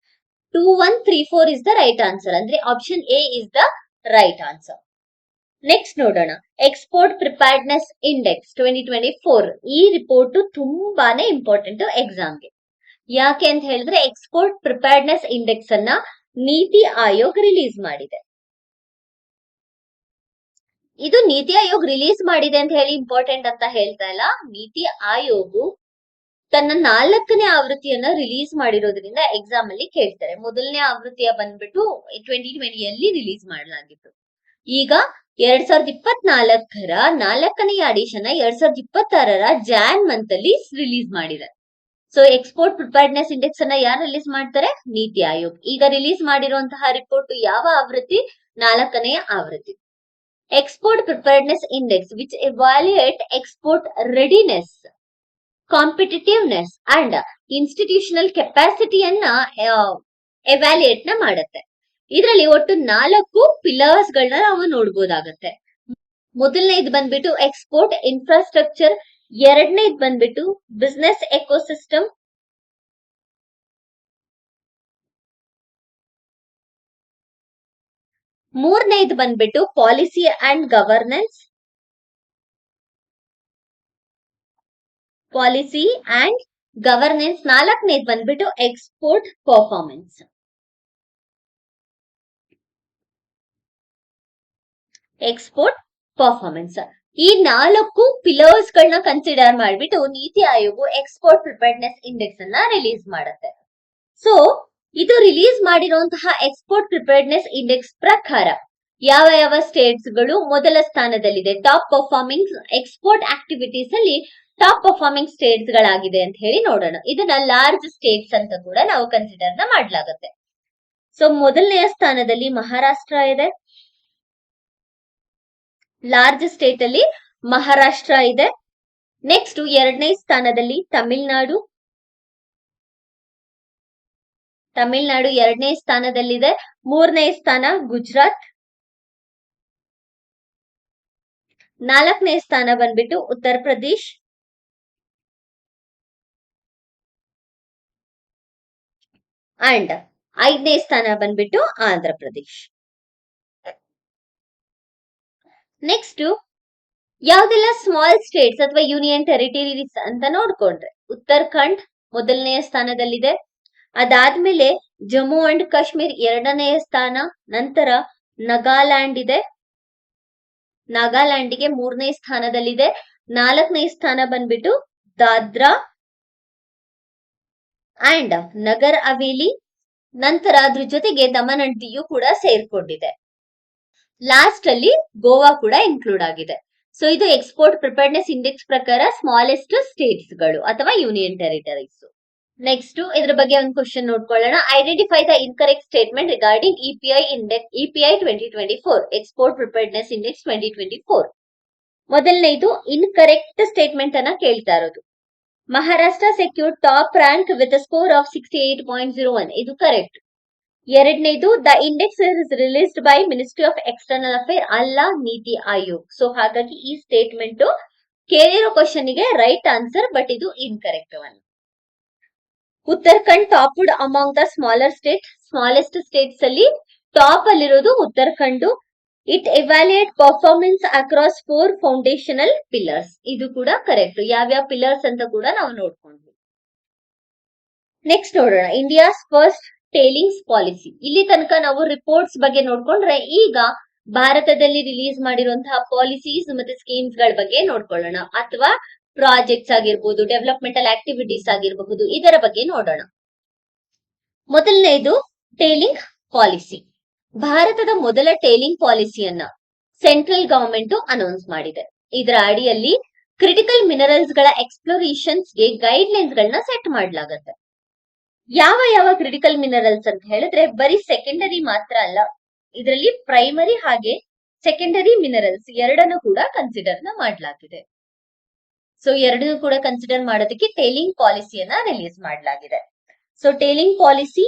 2, 1, 3, 4 ಇಸ್ ದ ರೈಟ್ ಆನ್ಸರ್, ಅಂದ್ರೆ option A is the right answer. Next ನೋಡೋಣ, ಎಕ್ಸ್ಪೋರ್ಟ್ ಪ್ರಿಪೇರ್ಡ್ನೆಸ್ ಇಂಡೆಕ್ಸ್ 2024. ಈ ರಿಪೋರ್ಟ್ ತುಂಬಾನೇ ಇಂಪಾರ್ಟೆಂಟ್ ಎಕ್ಸಾಮ್ಗೆ. ಯಾಕೆ ಅಂತ ಹೇಳಿದ್ರೆ ಎಕ್ಸ್ಪೋರ್ಟ್ ಪ್ರಿಪೇರ್ಡ್ನೆಸ್ ಇಂಡೆಕ್ಸ್ ಅನ್ನ ನೀತಿ ಆಯೋಗ್ ರಿಲೀಸ್ ಮಾಡಿದೆ. ಇದು ನೀತಿ ಆಯೋಗ್ ರಿಲೀಸ್ ಮಾಡಿದೆ ಅಂತ ಹೇಳಿ ಇಂಪಾರ್ಟೆಂಟ್ ಅಂತ ಹೇಳ್ತಾ ಇಲ್ಲ, ನೀತಿ ಆಯೋಗ ತನ್ನ 4ನೇ ಆವೃತ್ತಿಯನ್ನ ರಿಲೀಸ್ ಮಾಡಿರೋದ್ರಿಂದ ಎಕ್ಸಾಮ್ ಅಲ್ಲಿ ಕೇಳ್ತಾರೆ. ಮೊದಲನೇ ಆವೃತ್ತಿಯ ಬಂದ್ಬಿಟ್ಟು 2020ಯಲ್ಲಿ ರಿಲೀಸ್ ಮಾಡಲಾಗಿತ್ತು. ಈಗ 2024ರ 4ನೇ ಅಡಿಷನ್ 2026ರ ಜಾನ್ ಮಂತ್ ಅಲ್ಲಿ ರಿಲೀಸ್ ಮಾಡಿದೆ. ಸೊ ಎಕ್ಸ್ಪೋರ್ಟ್ ಪ್ರಿಪೇರ್ಡ್ನೆಸ್ ಇಂಡೆಕ್ಸ್ ಅನ್ನ ಯಾರು ರಿಲೀಸ್ ಮಾಡ್ತಾರೆ? ನೀತಿ ಆಯೋಗ್. ಈಗ ರಿಲೀಸ್ ಮಾಡಿರುವಂತಹ ರಿಪೋರ್ಟ್ ಯಾವ ಆವೃತ್ತಿ? 4ನೇ ಆವೃತ್ತಿ. Export preparedness index which evaluate export readiness, competitiveness and institutional ಕೆಪಾಸಿಟಿಯನ್ನ ಎವ್ಯಾಲ್ಯೂಯೇಟ್ ನ ಮಾಡುತ್ತೆ. ಇದರಲ್ಲಿ ಒಟ್ಟು 4 ಪಿಲ್ಲರ್ಸ್ ಗಳನ್ನ ನಾವು ನೋಡ್ಬೋದಾಗತ್ತೆ. ಮೊದಲನೇದು ಬಂದ್ಬಿಟ್ಟು ಎಕ್ಸ್ಪೋರ್ಟ್ ಇನ್ಫ್ರಾಸ್ಟ್ರಕ್ಚರ್, ಎರಡನೇದು ಬಂದ್ಬಿಟ್ಟು ಬಿಸ್ನೆಸ್ ಎಕೋಸಿಸ್ಟಮ್, ಮೂರನೇದು ಬಂದ್ಬಿಟ್ಟು ಪಾಲಿಸಿ ಅಂಡ್ ಗವರ್ನೆನ್ಸ್, ನಾಲ್ಕನೇದು ಬಂದ್ಬಿಟ್ಟು ಎಕ್ಸ್ಪೋರ್ಟ್ ಪರ್ಫಾರ್ಮೆನ್ಸ್. ಈ 4 ಪಿಲ್ಲರ್ಸ್ ಗಳನ್ನ ಕನ್ಸಿಡರ್ ಮಾಡಿಬಿಟ್ಟು NITI Aayog export preparedness index ಅನ್ನ ರಿಲೀಸ್ ಮಾಡುತ್ತೆ. ಸೊ ಇದು ರಿಲೀಸ್ ಮಾಡಿರುವಂತಹ ಎಕ್ಸ್ಪೋರ್ಟ್ ಪ್ರಿಪೇರ್ಡ್ನೆಸ್ ಇಂಡೆಕ್ಸ್ ಪ್ರಕಾರ ಯಾವ ಸ್ಟೇಟ್ಸ್ ಗಳು ಮೊದಲ ಸ್ಥಾನದಲ್ಲಿದೆ, ಟಾಪ್ ಪರ್ಫಾರ್ಮಿಂಗ್ ಎಕ್ಸ್ಪೋರ್ಟ್ ಆಕ್ಟಿವಿಟೀಸ್ ಅಲ್ಲಿ ಟಾಪ್ ಪರ್ಫಾರ್ಮಿಂಗ್ ಸ್ಟೇಟ್ಸ್ ಗಳಾಗಿದೆ ಅಂತ ಹೇಳಿ ನೋಡೋಣ. ಇದನ್ನ ಲಾರ್ಜ್ ಸ್ಟೇಟ್ಸ್ ಅಂತ ಕೂಡ ನಾವು ಕನ್ಸಿಡರ್ ಮಾಡಲಾಗುತ್ತೆ. ಸೊ ಮೊದಲನೆಯ ಸ್ಥಾನದಲ್ಲಿ ಮಹಾರಾಷ್ಟ್ರ ಇದೆ, ಲಾರ್ಜ್ ಸ್ಟೇಟ್ ಅಲ್ಲಿ ಮಹಾರಾಷ್ಟ್ರ ಇದೆ. ನೆಕ್ಸ್ಟ್ ಎರಡನೇ ಸ್ಥಾನದಲ್ಲಿ ತಮಿಳ್ನಾಡು ಎರಡನೇ ಸ್ಥಾನದಲ್ಲಿದೆ. ಮೂರನೇ ಸ್ಥಾನ ಗುಜರಾತ್, ನಾಲ್ಕನೇ ಸ್ಥಾನ ಬಂದ್ಬಿಟ್ಟು ಉತ್ತರ ಪ್ರದೇಶ್, ಅಂಡ್ 5ನೇ ಸ್ಥಾನ ಬಂದ್ಬಿಟ್ಟು ಆಂಧ್ರ ಪ್ರದೇಶ್. ನೆಕ್ಸ್ಟ್ ಯಾವ್ದೆಲ್ಲ ಸ್ಮಾಲ್ ಸ್ಟೇಟ್ಸ್ ಅಥವಾ ಯೂನಿಯನ್ ಟೆರಿಟರೀಸ್ ಅಂತ ನೋಡ್ಕೊಂಡ್ರೆ, ಉತ್ತರಾಖಂಡ್ ಮೊದಲನೆಯ ಸ್ಥಾನದಲ್ಲಿದೆ, ಅದಾದ್ಮೇಲೆ ಜಮ್ಮು ಅಂಡ್ ಕಾಶ್ಮೀರ್ 2ನೇ ಸ್ಥಾನ, ನಂತರ ನಾಗಾಲ್ಯಾಂಡ್ ಇದೆ, ನಾಗಾಲ್ಯಾಂಡ್ಗೆ 3ನೇ ಸ್ಥಾನದಲ್ಲಿದೆ, 4ನೇ ಸ್ಥಾನ ಬಂದ್ಬಿಟ್ಟು ದಾದ್ರಾ ಅಂಡ್ ನಗರ್ ಹವೇಲಿ, ನಂತರ ಅದ್ರ ಜೊತೆಗೆ ದಮನ್ ಅಂಡ್ ದಿಯು ಕೂಡ ಸೇರ್ಕೊಂಡಿದೆ. ಲಾಸ್ಟ್ ಅಲ್ಲಿ ಗೋವಾ ಕೂಡ ಇನ್ಕ್ಲೂಡ್ ಆಗಿದೆ. ಸೊ ಇದು ಎಕ್ಸ್ಪೋರ್ಟ್ ಪ್ರಿಪೇರ್ಡ್ನೆಸ್ ಇಂಡೆಕ್ಸ್ ಪ್ರಕಾರ ಸ್ಮಾಲೆಸ್ಟ್ ಸ್ಟೇಟ್ಸ್ ಗಳು ಅಥವಾ ಯೂನಿಯನ್ ಟೆರಿಟರೀಸ್. ನೆಕ್ಸ್ಟ್ ಇದ್ರ ಬಗ್ಗೆ ಒಂದು ಕ್ವಶನ್ ನೋಡ್ಕೊಳ್ಳೋಣ. Identify the incorrect statement regarding EPI 2024 export preparedness index 2024. ಮೊದಲನೇದು ಇನ್ಕರೆಕ್ಟ್ ಸ್ಟೇಟ್ಮೆಂಟ್ ಅನ್ನ ಕೇಳ್ತಾ ಇರೋದು. Maharashtra secure top rank with score of 68.01, ಇದು ಕರೆಕ್ಟ್. ಎರಡನೇದು the index is released by ministry of external affair, ಅಲ್ಲ ನೀತಿ ಆಯೋಗ್. ಸೊ ಹಾಗಾಗಿ ಈ ಸ್ಟೇಟ್ಮೆಂಟ್ ಕೇಳಿರೋ ಕ್ವಶನ್ ಗೆ ರೈಟ್ ಆನ್ಸರ್, ಬಟ್ ಇದು incorrect one. Uttarakhand topped among the smallest states ಅಲ್ಲಿ ಟಾಪ್ ಅಲ್ಲಿರೋದು Uttarakhand. It evaluate performance across 4 foundational pillars, ಇದು ಕೂಡ ಕರೆಕ್ಟ್. ಯಾವ್ಯಾವ ಪಿಲ್ಲರ್ಸ್ ಅಂತ ಕೂಡ ನಾವು ನೋಡ್ಕೊಂಡ್ವಿ. ನೆಕ್ಸ್ಟ್ ನೋಡೋಣ, ಇಂಡಿಯಾಸ್ ಫಸ್ಟ್ ಟೇಲಿಂಗ್ಸ್ ಪಾಲಿಸಿ. ಇಲ್ಲಿ ತನಕ ನಾವು ರಿಪೋರ್ಟ್ಸ್ ಬಗ್ಗೆ ನೋಡ್ಕೊಂಡ್ರೆ ಈಗ ಭಾರತದಲ್ಲಿ ರಿಲೀಸ್ ಮಾಡಿರುವಂತಹ ಪಾಲಿಸೀಸ್ ಮತ್ತೆ ಸ್ಕೀಮ್ಸ್ ಗಳ ಬಗ್ಗೆ ನೋಡ್ಕೊಳ್ಳೋಣ, ಅಥವಾ ಪ್ರಾಜೆಕ್ಟ್ಸ್ ಆಗಿರ್ಬೋದು, ಡೆವಲಪ್ಮೆಂಟಲ್ ಆಕ್ಟಿವಿಟೀಸ್ ಆಗಿರಬಹುದು, ಇದರ ಬಗ್ಗೆ ನೋಡೋಣ. ಮೊದಲನೇದು ಟೇಲಿಂಗ್ ಪಾಲಿಸಿ. ಭಾರತದ ಮೊದಲ ಟೇಲಿಂಗ್ ಪಾಲಿಸಿಯನ್ನ ಸೆಂಟ್ರಲ್ ಗವರ್ಮೆಂಟ್ ಅನೌನ್ಸ್ ಮಾಡಿದೆ. ಇದರ ಅಡಿಯಲ್ಲಿ ಕ್ರಿಟಿಕಲ್ ಮಿನರಲ್ಸ್ ಗಳ ಎಕ್ಸ್ಪ್ಲೋರೇಷನ್ಸ್ ಗೆ ಗೈಡ್ ಲೈನ್ಸ್ ಗಳನ್ನ ಸೆಟ್ ಮಾಡಲಾಗುತ್ತೆ. ಯಾವ ಯಾವ ಕ್ರಿಟಿಕಲ್ ಮಿನರಲ್ಸ್ ಅಂತ ಹೇಳಿದ್ರೆ ಬರೀ ಸೆಕೆಂಡರಿ ಮಾತ್ರ ಅಲ್ಲ, ಇದರಲ್ಲಿ ಪ್ರೈಮರಿ ಹಾಗೆ ಸೆಕೆಂಡರಿ ಮಿನರಲ್ಸ್ ಎರಡನ್ನು ಕೂಡ ಕನ್ಸಿಡರ್ ಮಾಡಲಾಗಿದೆ. ಸೊ ಎರಡನ್ನೂ ಕೂಡ ಕನ್ಸಿಡರ್ ಮಾಡೋದಕ್ಕೆ ಟೇಲಿಂಗ್ ಪಾಲಿಸಿಯನ್ನ ರಿಲೀಸ್ ಮಾಡಲಾಗಿದೆ. ಸೊ ಟೇಲಿಂಗ್ ಪಾಲಿಸಿ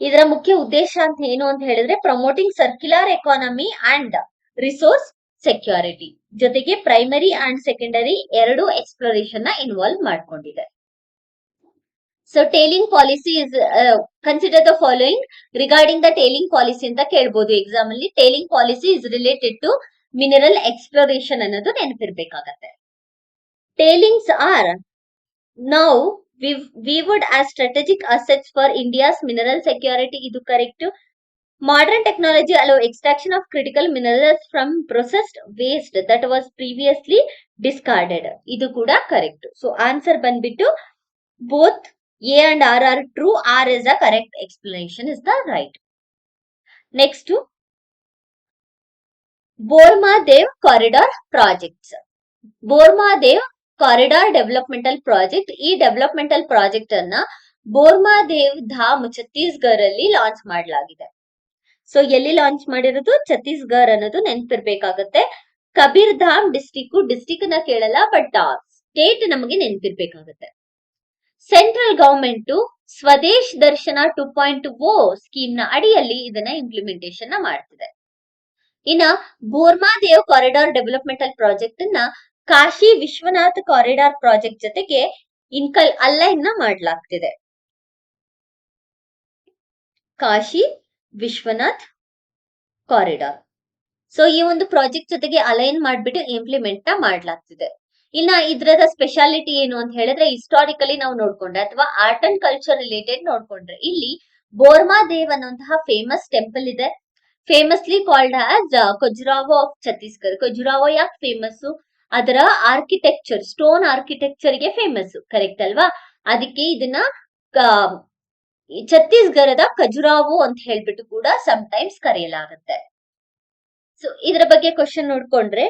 ಇದರ ಮುಖ್ಯ ಉದ್ದೇಶ ಅಂತ ಏನು ಅಂತ ಹೇಳಿದ್ರೆ promoting circular economy and resource security, ಜೊತೆಗೆ ಪ್ರೈಮರಿ ಅಂಡ್ ಸೆಕೆಂಡರಿ ಎರಡು ಎಕ್ಸ್ಪ್ಲೋರೇಷನ್ ನ ಇನ್ವಾಲ್ವ್ ಮಾಡ್ಕೊಂಡಿದೆ. So tailing policy is consider the following regarding the tailing policy ಅಂತ ಕೇಳ್ಬೋದು ಎಕ್ಸಾಮ್ ಅಲ್ಲಿ. Tailing policy is related to mineral exploration ಅನ್ನೋದು ನೆನಪಿರ್ಬೇಕಾಗತ್ತೆ. Tailings are now viewed as strategic assets for India's mineral security. ಇದು ಕರೆಕ್ಟ್. Modern technology allow extraction of critical minerals from processed waste that was previously discarded. ಇದು ಕೂಡ ಕರೆಕ್ಟ್. ಸೊ ಆನ್ಸರ್ ಬಂದ್ಬಿಟ್ಟು both A and R are true. R is the correct explanation, is the right. Next, Borma-Dev Corridor Projects. Borma-Dev corridor developmental project. ಈ ಡೆವಲಪ್ಮೆಂಟಲ್ ಪ್ರಾಜೆಕ್ಟ್ ಅನ್ನ ಬೋರ್ಮಾದೇವ್ ಧಾಮ್ ಛತ್ತೀಸ್ಗಢ ಅಲ್ಲಿ ಲಾಂಚ್ ಮಾಡಲಾಗಿದೆ. ಸೊ ಎಲ್ಲಿ ಲಾಂಚ್ ಮಾಡಿರೋದು? ಛತ್ತೀಸ್ಗಢ ಅನ್ನೋದು ನೆನಪಿರ್ಬೇಕಾಗತ್ತೆ. ಕಬೀರ್ ಧಾಮ್ ಡಿಸ್ಟಿಕ್ ನ ಕೇಳಲ್ಲ, ಬಟ್ ಸ್ಟೇಟ್ ನಮಗೆ ನೆನಪಿರ್ಬೇಕಾಗತ್ತೆ. Central government Swadesh Darshan 2.0 scheme ನ ಅಡಿಯಲ್ಲಿ ಇದನ್ನ ಇಂಪ್ಲಿಮೆಂಟೇಶನ್ ಮಾಡ್ತಿದೆ. ಇನ್ನ ಬೋರ್ಮಾದೇವ್ ಕಾರಿಡಾರ್ ಡೆವಲಪ್ಮೆಂಟಲ್ ಪ್ರಾಜೆಕ್ಟ್ ಅನ್ನ ಕಾಶಿ ವಿಶ್ವನಾಥ್ ಕಾರಿಡಾರ್ ಪ್ರಾಜೆಕ್ಟ್ ಜೊತೆಗೆ ಅಲೈನ್ ಮಾಡಲಾಗ್ತಿದೆ. ಕಾಶಿ ವಿಶ್ವನಾಥ್ ಕಾರಿಡಾರ್. ಸೊ ಈ ಒಂದು ಪ್ರಾಜೆಕ್ಟ್ ಜೊತೆಗೆ ಅಲೈನ್ ಮಾಡ್ಬಿಟ್ಟು ಇಂಪ್ಲಿಮೆಂಟ್ ಮಾಡಲಾಗ್ತಿದೆ. ಇನ್ನ ಇದ್ರದ ಸ್ಪೆಷಾಲಿಟಿ ಏನು ಅಂತ ಹೇಳಿದ್ರೆ ಹಿಸ್ಟಾರಿಕಲಿ ನಾವು ನೋಡ್ಕೊಂಡ್ರೆ ಅಥವಾ ಆರ್ಟ್ ಅಂಡ್ ಕಲ್ಚರ್ ರಿಲೇಟೆಡ್ ನೋಡ್ಕೊಂಡ್ರೆ ಇಲ್ಲಿ ಬೋರ್ಮಾದೇವ್ ಅನ್ನುವಂತಹ ಫೇಮಸ್ ಟೆಂಪಲ್ ಇದೆ. Famously called as Khajuraho of Chhattisgarh. Khajuraho ಯಾಕೆ ಫೇಮಸ್? ಅದರ ಆರ್ಕಿಟೆಕ್ಚರ್, ಸ್ಟೋನ್ ಆರ್ಕಿಟೆಕ್ಚರ್ ಗೆ ಫೇಮಸ್, ಕರೆಕ್ಟ್ ಅಲ್ವಾ? ಅದಕ್ಕೆ ಇದನ್ನ ಛತ್ತೀಸ್ಗಢದ ಖಜುರಾಹೋ ಅಂತ ಹೇಳ್ಬಿಟ್ಟು ಕೂಡ ಸಮ್ಟೈಮ್ಸ್ ಕರೆಯಲಾಗುತ್ತೆ. ಸೊ ಇದರ ಬಗ್ಗೆ ಕ್ವಶನ್ ನೋಡ್ಕೊಂಡ್ರೆ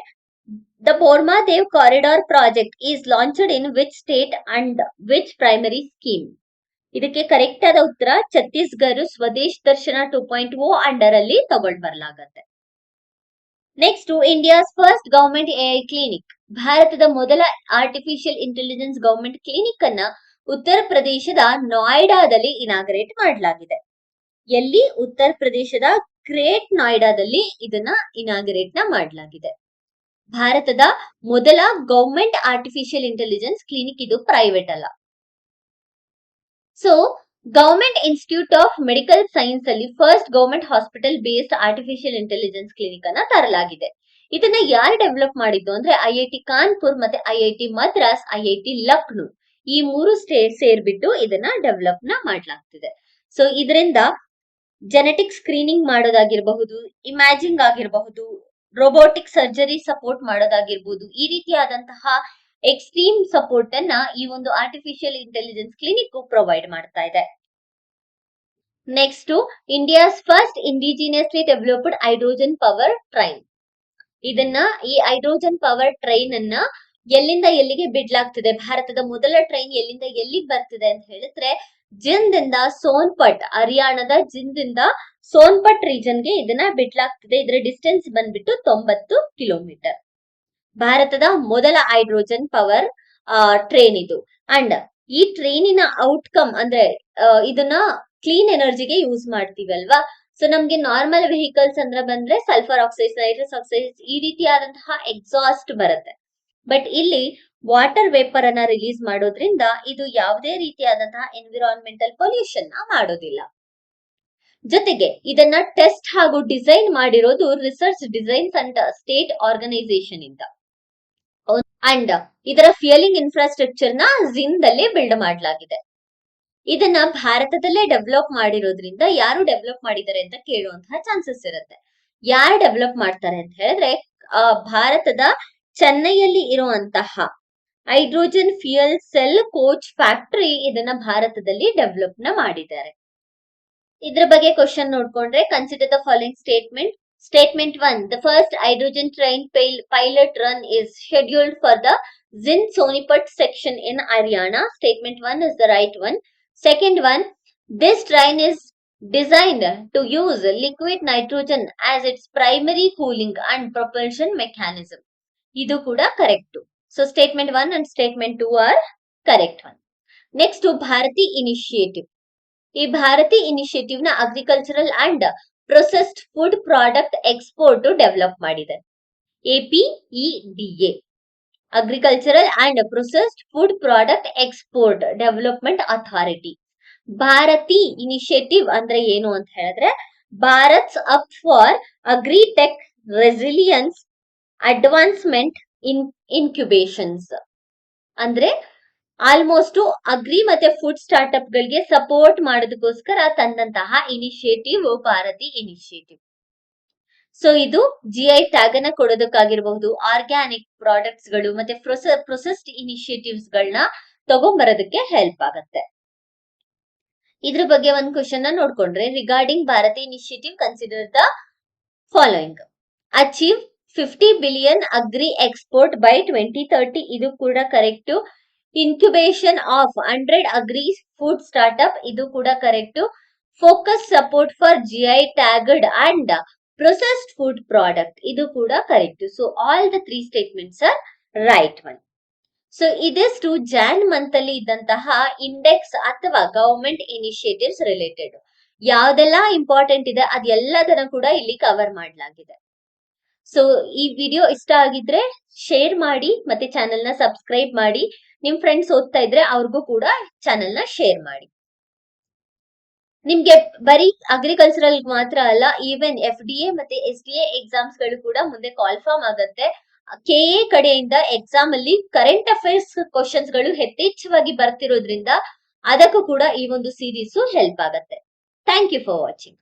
the Bhoramdev corridor project is launched in which state and which primary scheme? ಇದಕ್ಕೆ ಕರೆಕ್ಟ್ ಆದ ಉತ್ತರ ಛತ್ತೀಸ್ಗಢ ಸ್ವದೇಶ್ ದರ್ಶನ 2.0 ಅಂಡರ್ ಅಲ್ಲಿ ತಗೊಂಡ್ ಬರ್ಲಾಗತ್ತೆ. Next, India's first government AI clinic. ಭಾರತದ ಮೊದಲ ಆರ್ಟಿಫಿಷಿಯಲ್ ಇಂಟೆಲಿಜೆನ್ಸ್ ಗವರ್ಮೆಂಟ್ ಕ್ಲಿನಿಕ್ ಅನ್ನ ಉತ್ತರ ಪ್ರದೇಶದ ನೋಯ್ಡಾದಲ್ಲಿ ಇನಾಗ್ರೇಟ್ ಮಾಡಲಾಗಿದೆ. ಎಲ್ಲಿ? ಉತ್ತರ ಪ್ರದೇಶದ ಗ್ರೇಟ್ ನೋಯ್ಡಾದಲ್ಲಿ ಇದನ್ನ ಇನಾಗ್ರೇಟ್ ಮಾಡಲಾಗಿದೆ. ಭಾರತದ ಮೊದಲ ಗವರ್ಮೆಂಟ್ ಆರ್ಟಿಫಿಷಿಯಲ್ ಇಂಟೆಲಿಜೆನ್ಸ್ ಕ್ಲಿನಿಕ್, ಇದು ಪ್ರೈವೇಟ್ ಅಲ್ಲ. So government institute of medical science ಅಲ್ಲಿ first government hospital based artificial intelligence clinic ಅನ್ನ ತರಲಾಗಿದೆ. ಇದನ್ನ ಯಾರು ಡೆವಲಪ್ ಮಾಡಿದ್ದು ಅಂದ್ರೆ ಐಐಟಿ ಕಾನ್ಪುರ್ ಮತ್ತೆ ಐಐಟಿ ಮದ್ರಾಸ್, ಐಐಟಿ ಲಕ್ನೋ, ಈ ಮೂರು ಸ್ಟೇಟ್ ಸೇರ್ಬಿಟ್ಟು ಇದನ್ನ ಡೆವಲಪ್ ಮಾಡಲಾಗ್ತಿದೆ. ಸೊ ಇದರಿಂದ ಜೆನೆಟಿಕ್ ಸ್ಕ್ರೀನಿಂಗ್ ಮಾಡೋದಾಗಿರಬಹುದು, ಇಮ್ಯಾಜಿಂಗ್ ಆಗಿರಬಹುದು, ರೋಬೋಟಿಕ್ ಸರ್ಜರಿ ಸಪೋರ್ಟ್ ಮಾಡೋದಾಗಿರ್ಬೋದು, ಈ ರೀತಿಯಾದಂತಹ ಎಕ್ಸ್ಟ್ರೀಮ್ ಸಪೋರ್ಟ್ ಅನ್ನ ಈ ಒಂದು ಆರ್ಟಿಫಿಷಿಯಲ್ ಇಂಟೆಲಿಜೆನ್ಸ್ ಕ್ಲಿನಿಕ್ ಪ್ರೊವೈಡ್ ಮಾಡ್ತಾ ಇದೆ. Next, India's first indigenously developed hydrogen power train. ಇದನ್ನ ಈ ಹೈಡ್ರೋಜನ್ ಪವರ್ ಟ್ರೈನ್ ಅನ್ನ ಎಲ್ಲಿಂದ ಎಲ್ಲಿಗೆ ಬಿಡ್ಲಾಗ್ತಿದೆ? ಭಾರತದ ಮೊದಲ ಟ್ರೈನ್ ಎಲ್ಲಿಂದ ಎಲ್ಲಿಗೆ ಬರ್ತಿದೆ ಅಂತ ಹೇಳಿದ್ರೆ ಜಿಂದಿಂದ ಸೋನ್ಪಟ್, ಹರಿಯಾಣದ ಜಿಂದಿಂದ ಸೋನ್ಪಟ್ ರೀಜನ್ಗೆ ಇದನ್ನ ಬಿಡ್ಲಾಗ್ತಿದೆ. ಇದರ ಡಿಸ್ಟೆನ್ಸ್ ಬಂದ್ಬಿಟ್ಟು 90 ಕಿಲೋಮೀಟರ್. ಭಾರತದ ಮೊದಲ ಹೈಡ್ರೋಜನ್ ಪವರ್ ಟ್ರೈನ್ ಇದು. ಅಂಡ್ ಈ ಟ್ರೈನಿನ ಔಟ್ಕಮ್ ಅಂದ್ರೆ ಇದನ್ನ ಕ್ಲೀನ್ ಎನರ್ಜಿಗೆ ಯೂಸ್ ಮಾಡ್ತೀವಿ ಅಲ್ವಾ? ಸೊ ನಮ್ಗೆ ನಾರ್ಮಲ್ ವೆಹಿಕಲ್ಸ್ ಅಂದ್ರೆ ಬಂದ್ರೆ ಸಲ್ಫರ್ ಆಕ್ಸೈಡ್, ನೈಟ್ರಸ್ ಆಕ್ಸೈಡ್, ಈ ರೀತಿಯಾದಂತಹ ಎಕ್ಸಾಸ್ಟ್ ಬರುತ್ತೆ. ಬಟ್ ಇಲ್ಲಿ ವಾಟರ್ ವೇಪರ್ ಅನ್ನ ರಿಲೀಸ್ ಮಾಡೋದ್ರಿಂದ ಇದು ಯಾವುದೇ ರೀತಿಯಾದಂತಹ ಎನ್ವಿರಾನ್ಮೆಂಟಲ್ ಪೊಲ್ಯೂಷನ್ ಮಾಡೋದಿಲ್ಲ. ಜೊತೆಗೆ ಇದನ್ನ ಟೆಸ್ಟ್ ಹಾಗೂ ಡಿಸೈನ್ ಮಾಡಿರೋದು research designs and state organisation ಇಂದ. ಅಂಡ್ ಇದರ ಫ್ಯೂಯಲಿಂಗ್ ಇನ್ಫ್ರಾಸ್ಟ್ರಕ್ಚರ್ ನ ಜಿಂದಲ್ಲಿ ಬಿಲ್ಡ್ ಮಾಡಲಾಗಿದೆ. ಇದನ್ನ ಭಾರತದಲ್ಲೇ ಡೆವಲಪ್ ಮಾಡಿರೋದ್ರಿಂದ ಯಾರು ಡೆವಲಪ್ ಮಾಡಿದ್ದಾರೆ ಅಂತ ಕೇಳುವಂತಹ ಚಾನ್ಸಸ್ ಇರುತ್ತೆ. ಯಾರು ಡೆವಲಪ್ ಮಾಡ್ತಾರೆ ಅಂತ ಹೇಳಿದ್ರೆ ಭಾರತದ ಚೆನ್ನೈಯಲ್ಲಿ ಇರುವಂತಹ hydrogen fuel cell coach factory ಇದನ್ನ ಭಾರತದಲ್ಲಿ ಡೆವಲಪ್ ನ ಮಾಡಿದ್ದಾರೆ. ಇದ್ರ ಬಗ್ಗೆ ಕ್ವಶನ್ ನೋಡ್ಕೊಂಡ್ರೆ consider the following statement. Statement 1. The first hydrogen train pilot run is scheduled for the Zind Sonipat section in Haryana. Statement 1 is the right one. Second one, this train is designed to use liquid nitrogen as its primary cooling and propulsion mechanism. Idu kuda correct. So statement 1 and statement 2 are correct one. Next to Bharati initiative. ಈ ಭಾರತಿ ಇನಿಷಿಯೇಟಿವ್ ನ agricultural and processed food product export develop ಮಾಡಿದೆ. APEDA agricultural and processed food product export development authority. Bharati initiative ಅಂದ್ರೆ ಏನು ಅಂತ ಹೇಳಿದ್ರೆ Bharat's hub for agritech resilience advancement incubations ಅಂದ್ರೆ ಆಲ್ಮೋಸ್ಟ್ ಅಗ್ರಿ ಮತ್ತೆ ಫುಡ್ ಸ್ಟಾರ್ಟ್ಅಪ್ ಗಳಿಗೆ ಸಪೋರ್ಟ್ ಮಾಡೋದಕ್ಕೋಸ್ಕರ ತಂದಂತಹ ಇನಿಷಿಯೇಟಿವ್ ಭಾರತಿ ಇನಿಷಿಯೇಟಿವ್. ಸೊ ಇದು GI ಟ್ಯಾಗ್ ಅನ್ನ ಕೊಡೋದಕ್ಕಾಗಿರಬಹುದು, ಆರ್ಗ್ಯಾನಿಕ್ ಪ್ರಾಡಕ್ಟ್ಸ್ ಗಳು ಮತ್ತೆ ಪ್ರೊಸೆಸ್ಡ್ ಇನಿಷಿಯೇಟಿವ್ಸ್ ಗಳನ್ನ ತಗೊಂಡ್ಬರೋದಕ್ಕೆ ಹೆಲ್ಪ್ ಆಗತ್ತೆ. ಇದ್ರ ಬಗ್ಗೆ ಒಂದು ಕ್ವಶನ್ ನೋಡ್ಕೊಂಡ್ರೆ regarding Bharati initiative consider the following. Achieve 50 billion agri export by 2030 ಇದು ಕೂಡ correct. Incubation of 100 agri food startup ಇದು ಕೂಡ correct. Focus support for GI tagged and processed food product ಇದು ಕೂಡ correct. So all the 3 statements are right one. So ಇದಿಷ್ಟು ಜಾನ್ ಮಂತ್ ಅಲ್ಲಿ ಇದ್ದಂತಹ ಇಂಡೆಕ್ಸ್ ಅಥವಾ ಗವರ್ಮೆಂಟ್ ಇನಿಷಿಯೇಟಿವ್ಸ್ ರಿಲೇಟೆಡ್ ಯಾವ್ದೆಲ್ಲ ಇಂಪಾರ್ಟೆಂಟ್ ಇದೆ ಅದೆಲ್ಲದನ್ನ ಕೂಡ ಇಲ್ಲಿ ಕವರ್ ಮಾಡಲಾಗಿದೆ. ಸೊ ಈ ವಿಡಿಯೋ ಇಷ್ಟ ಆಗಿದ್ರೆ ಶೇರ್ ಮಾಡಿ ಮತ್ತೆ ಚಾನೆಲ್ ನ ಸಬ್ಸ್ಕ್ರೈಬ್ ಮಾಡಿ. ನಿಮ್ ಫ್ರೆಂಡ್ಸ್ ಓದ್ತಾ ಇದ್ರೆ ಅವ್ರಿಗೂ ಕೂಡ ಚಾನೆಲ್ ನ ಶೇರ್ ಮಾಡಿ. ನಿಮ್ಗೆ ಬರೀ ಅಗ್ರಿಕಲ್ಚರಲ್ ಮಾತ್ರ ಅಲ್ಲ, ಈವನ್ FDA ಮತ್ತೆ SDA ಎಕ್ಸಾಮ್ಸ್ ಗಳು ಕೂಡ ಮುಂದೆ ಕಾಲ್ಫಾರ್ಮ್ ಆಗತ್ತೆ. KA ಕಡೆಯಿಂದ ಎಕ್ಸಾಮ್ ಅಲ್ಲಿ ಕರೆಂಟ್ ಅಫೇರ್ಸ್ ಕ್ವಶನ್ಸ್ ಗಳು ಯಥೇಚ್ಛವಾಗಿ ಬರ್ತಿರೋದ್ರಿಂದ ಅದಕ್ಕೂ ಕೂಡ ಈ ಒಂದು ಸೀರೀಸ್ ಹೆಲ್ಪ್ ಆಗತ್ತೆ. Thank you for watching.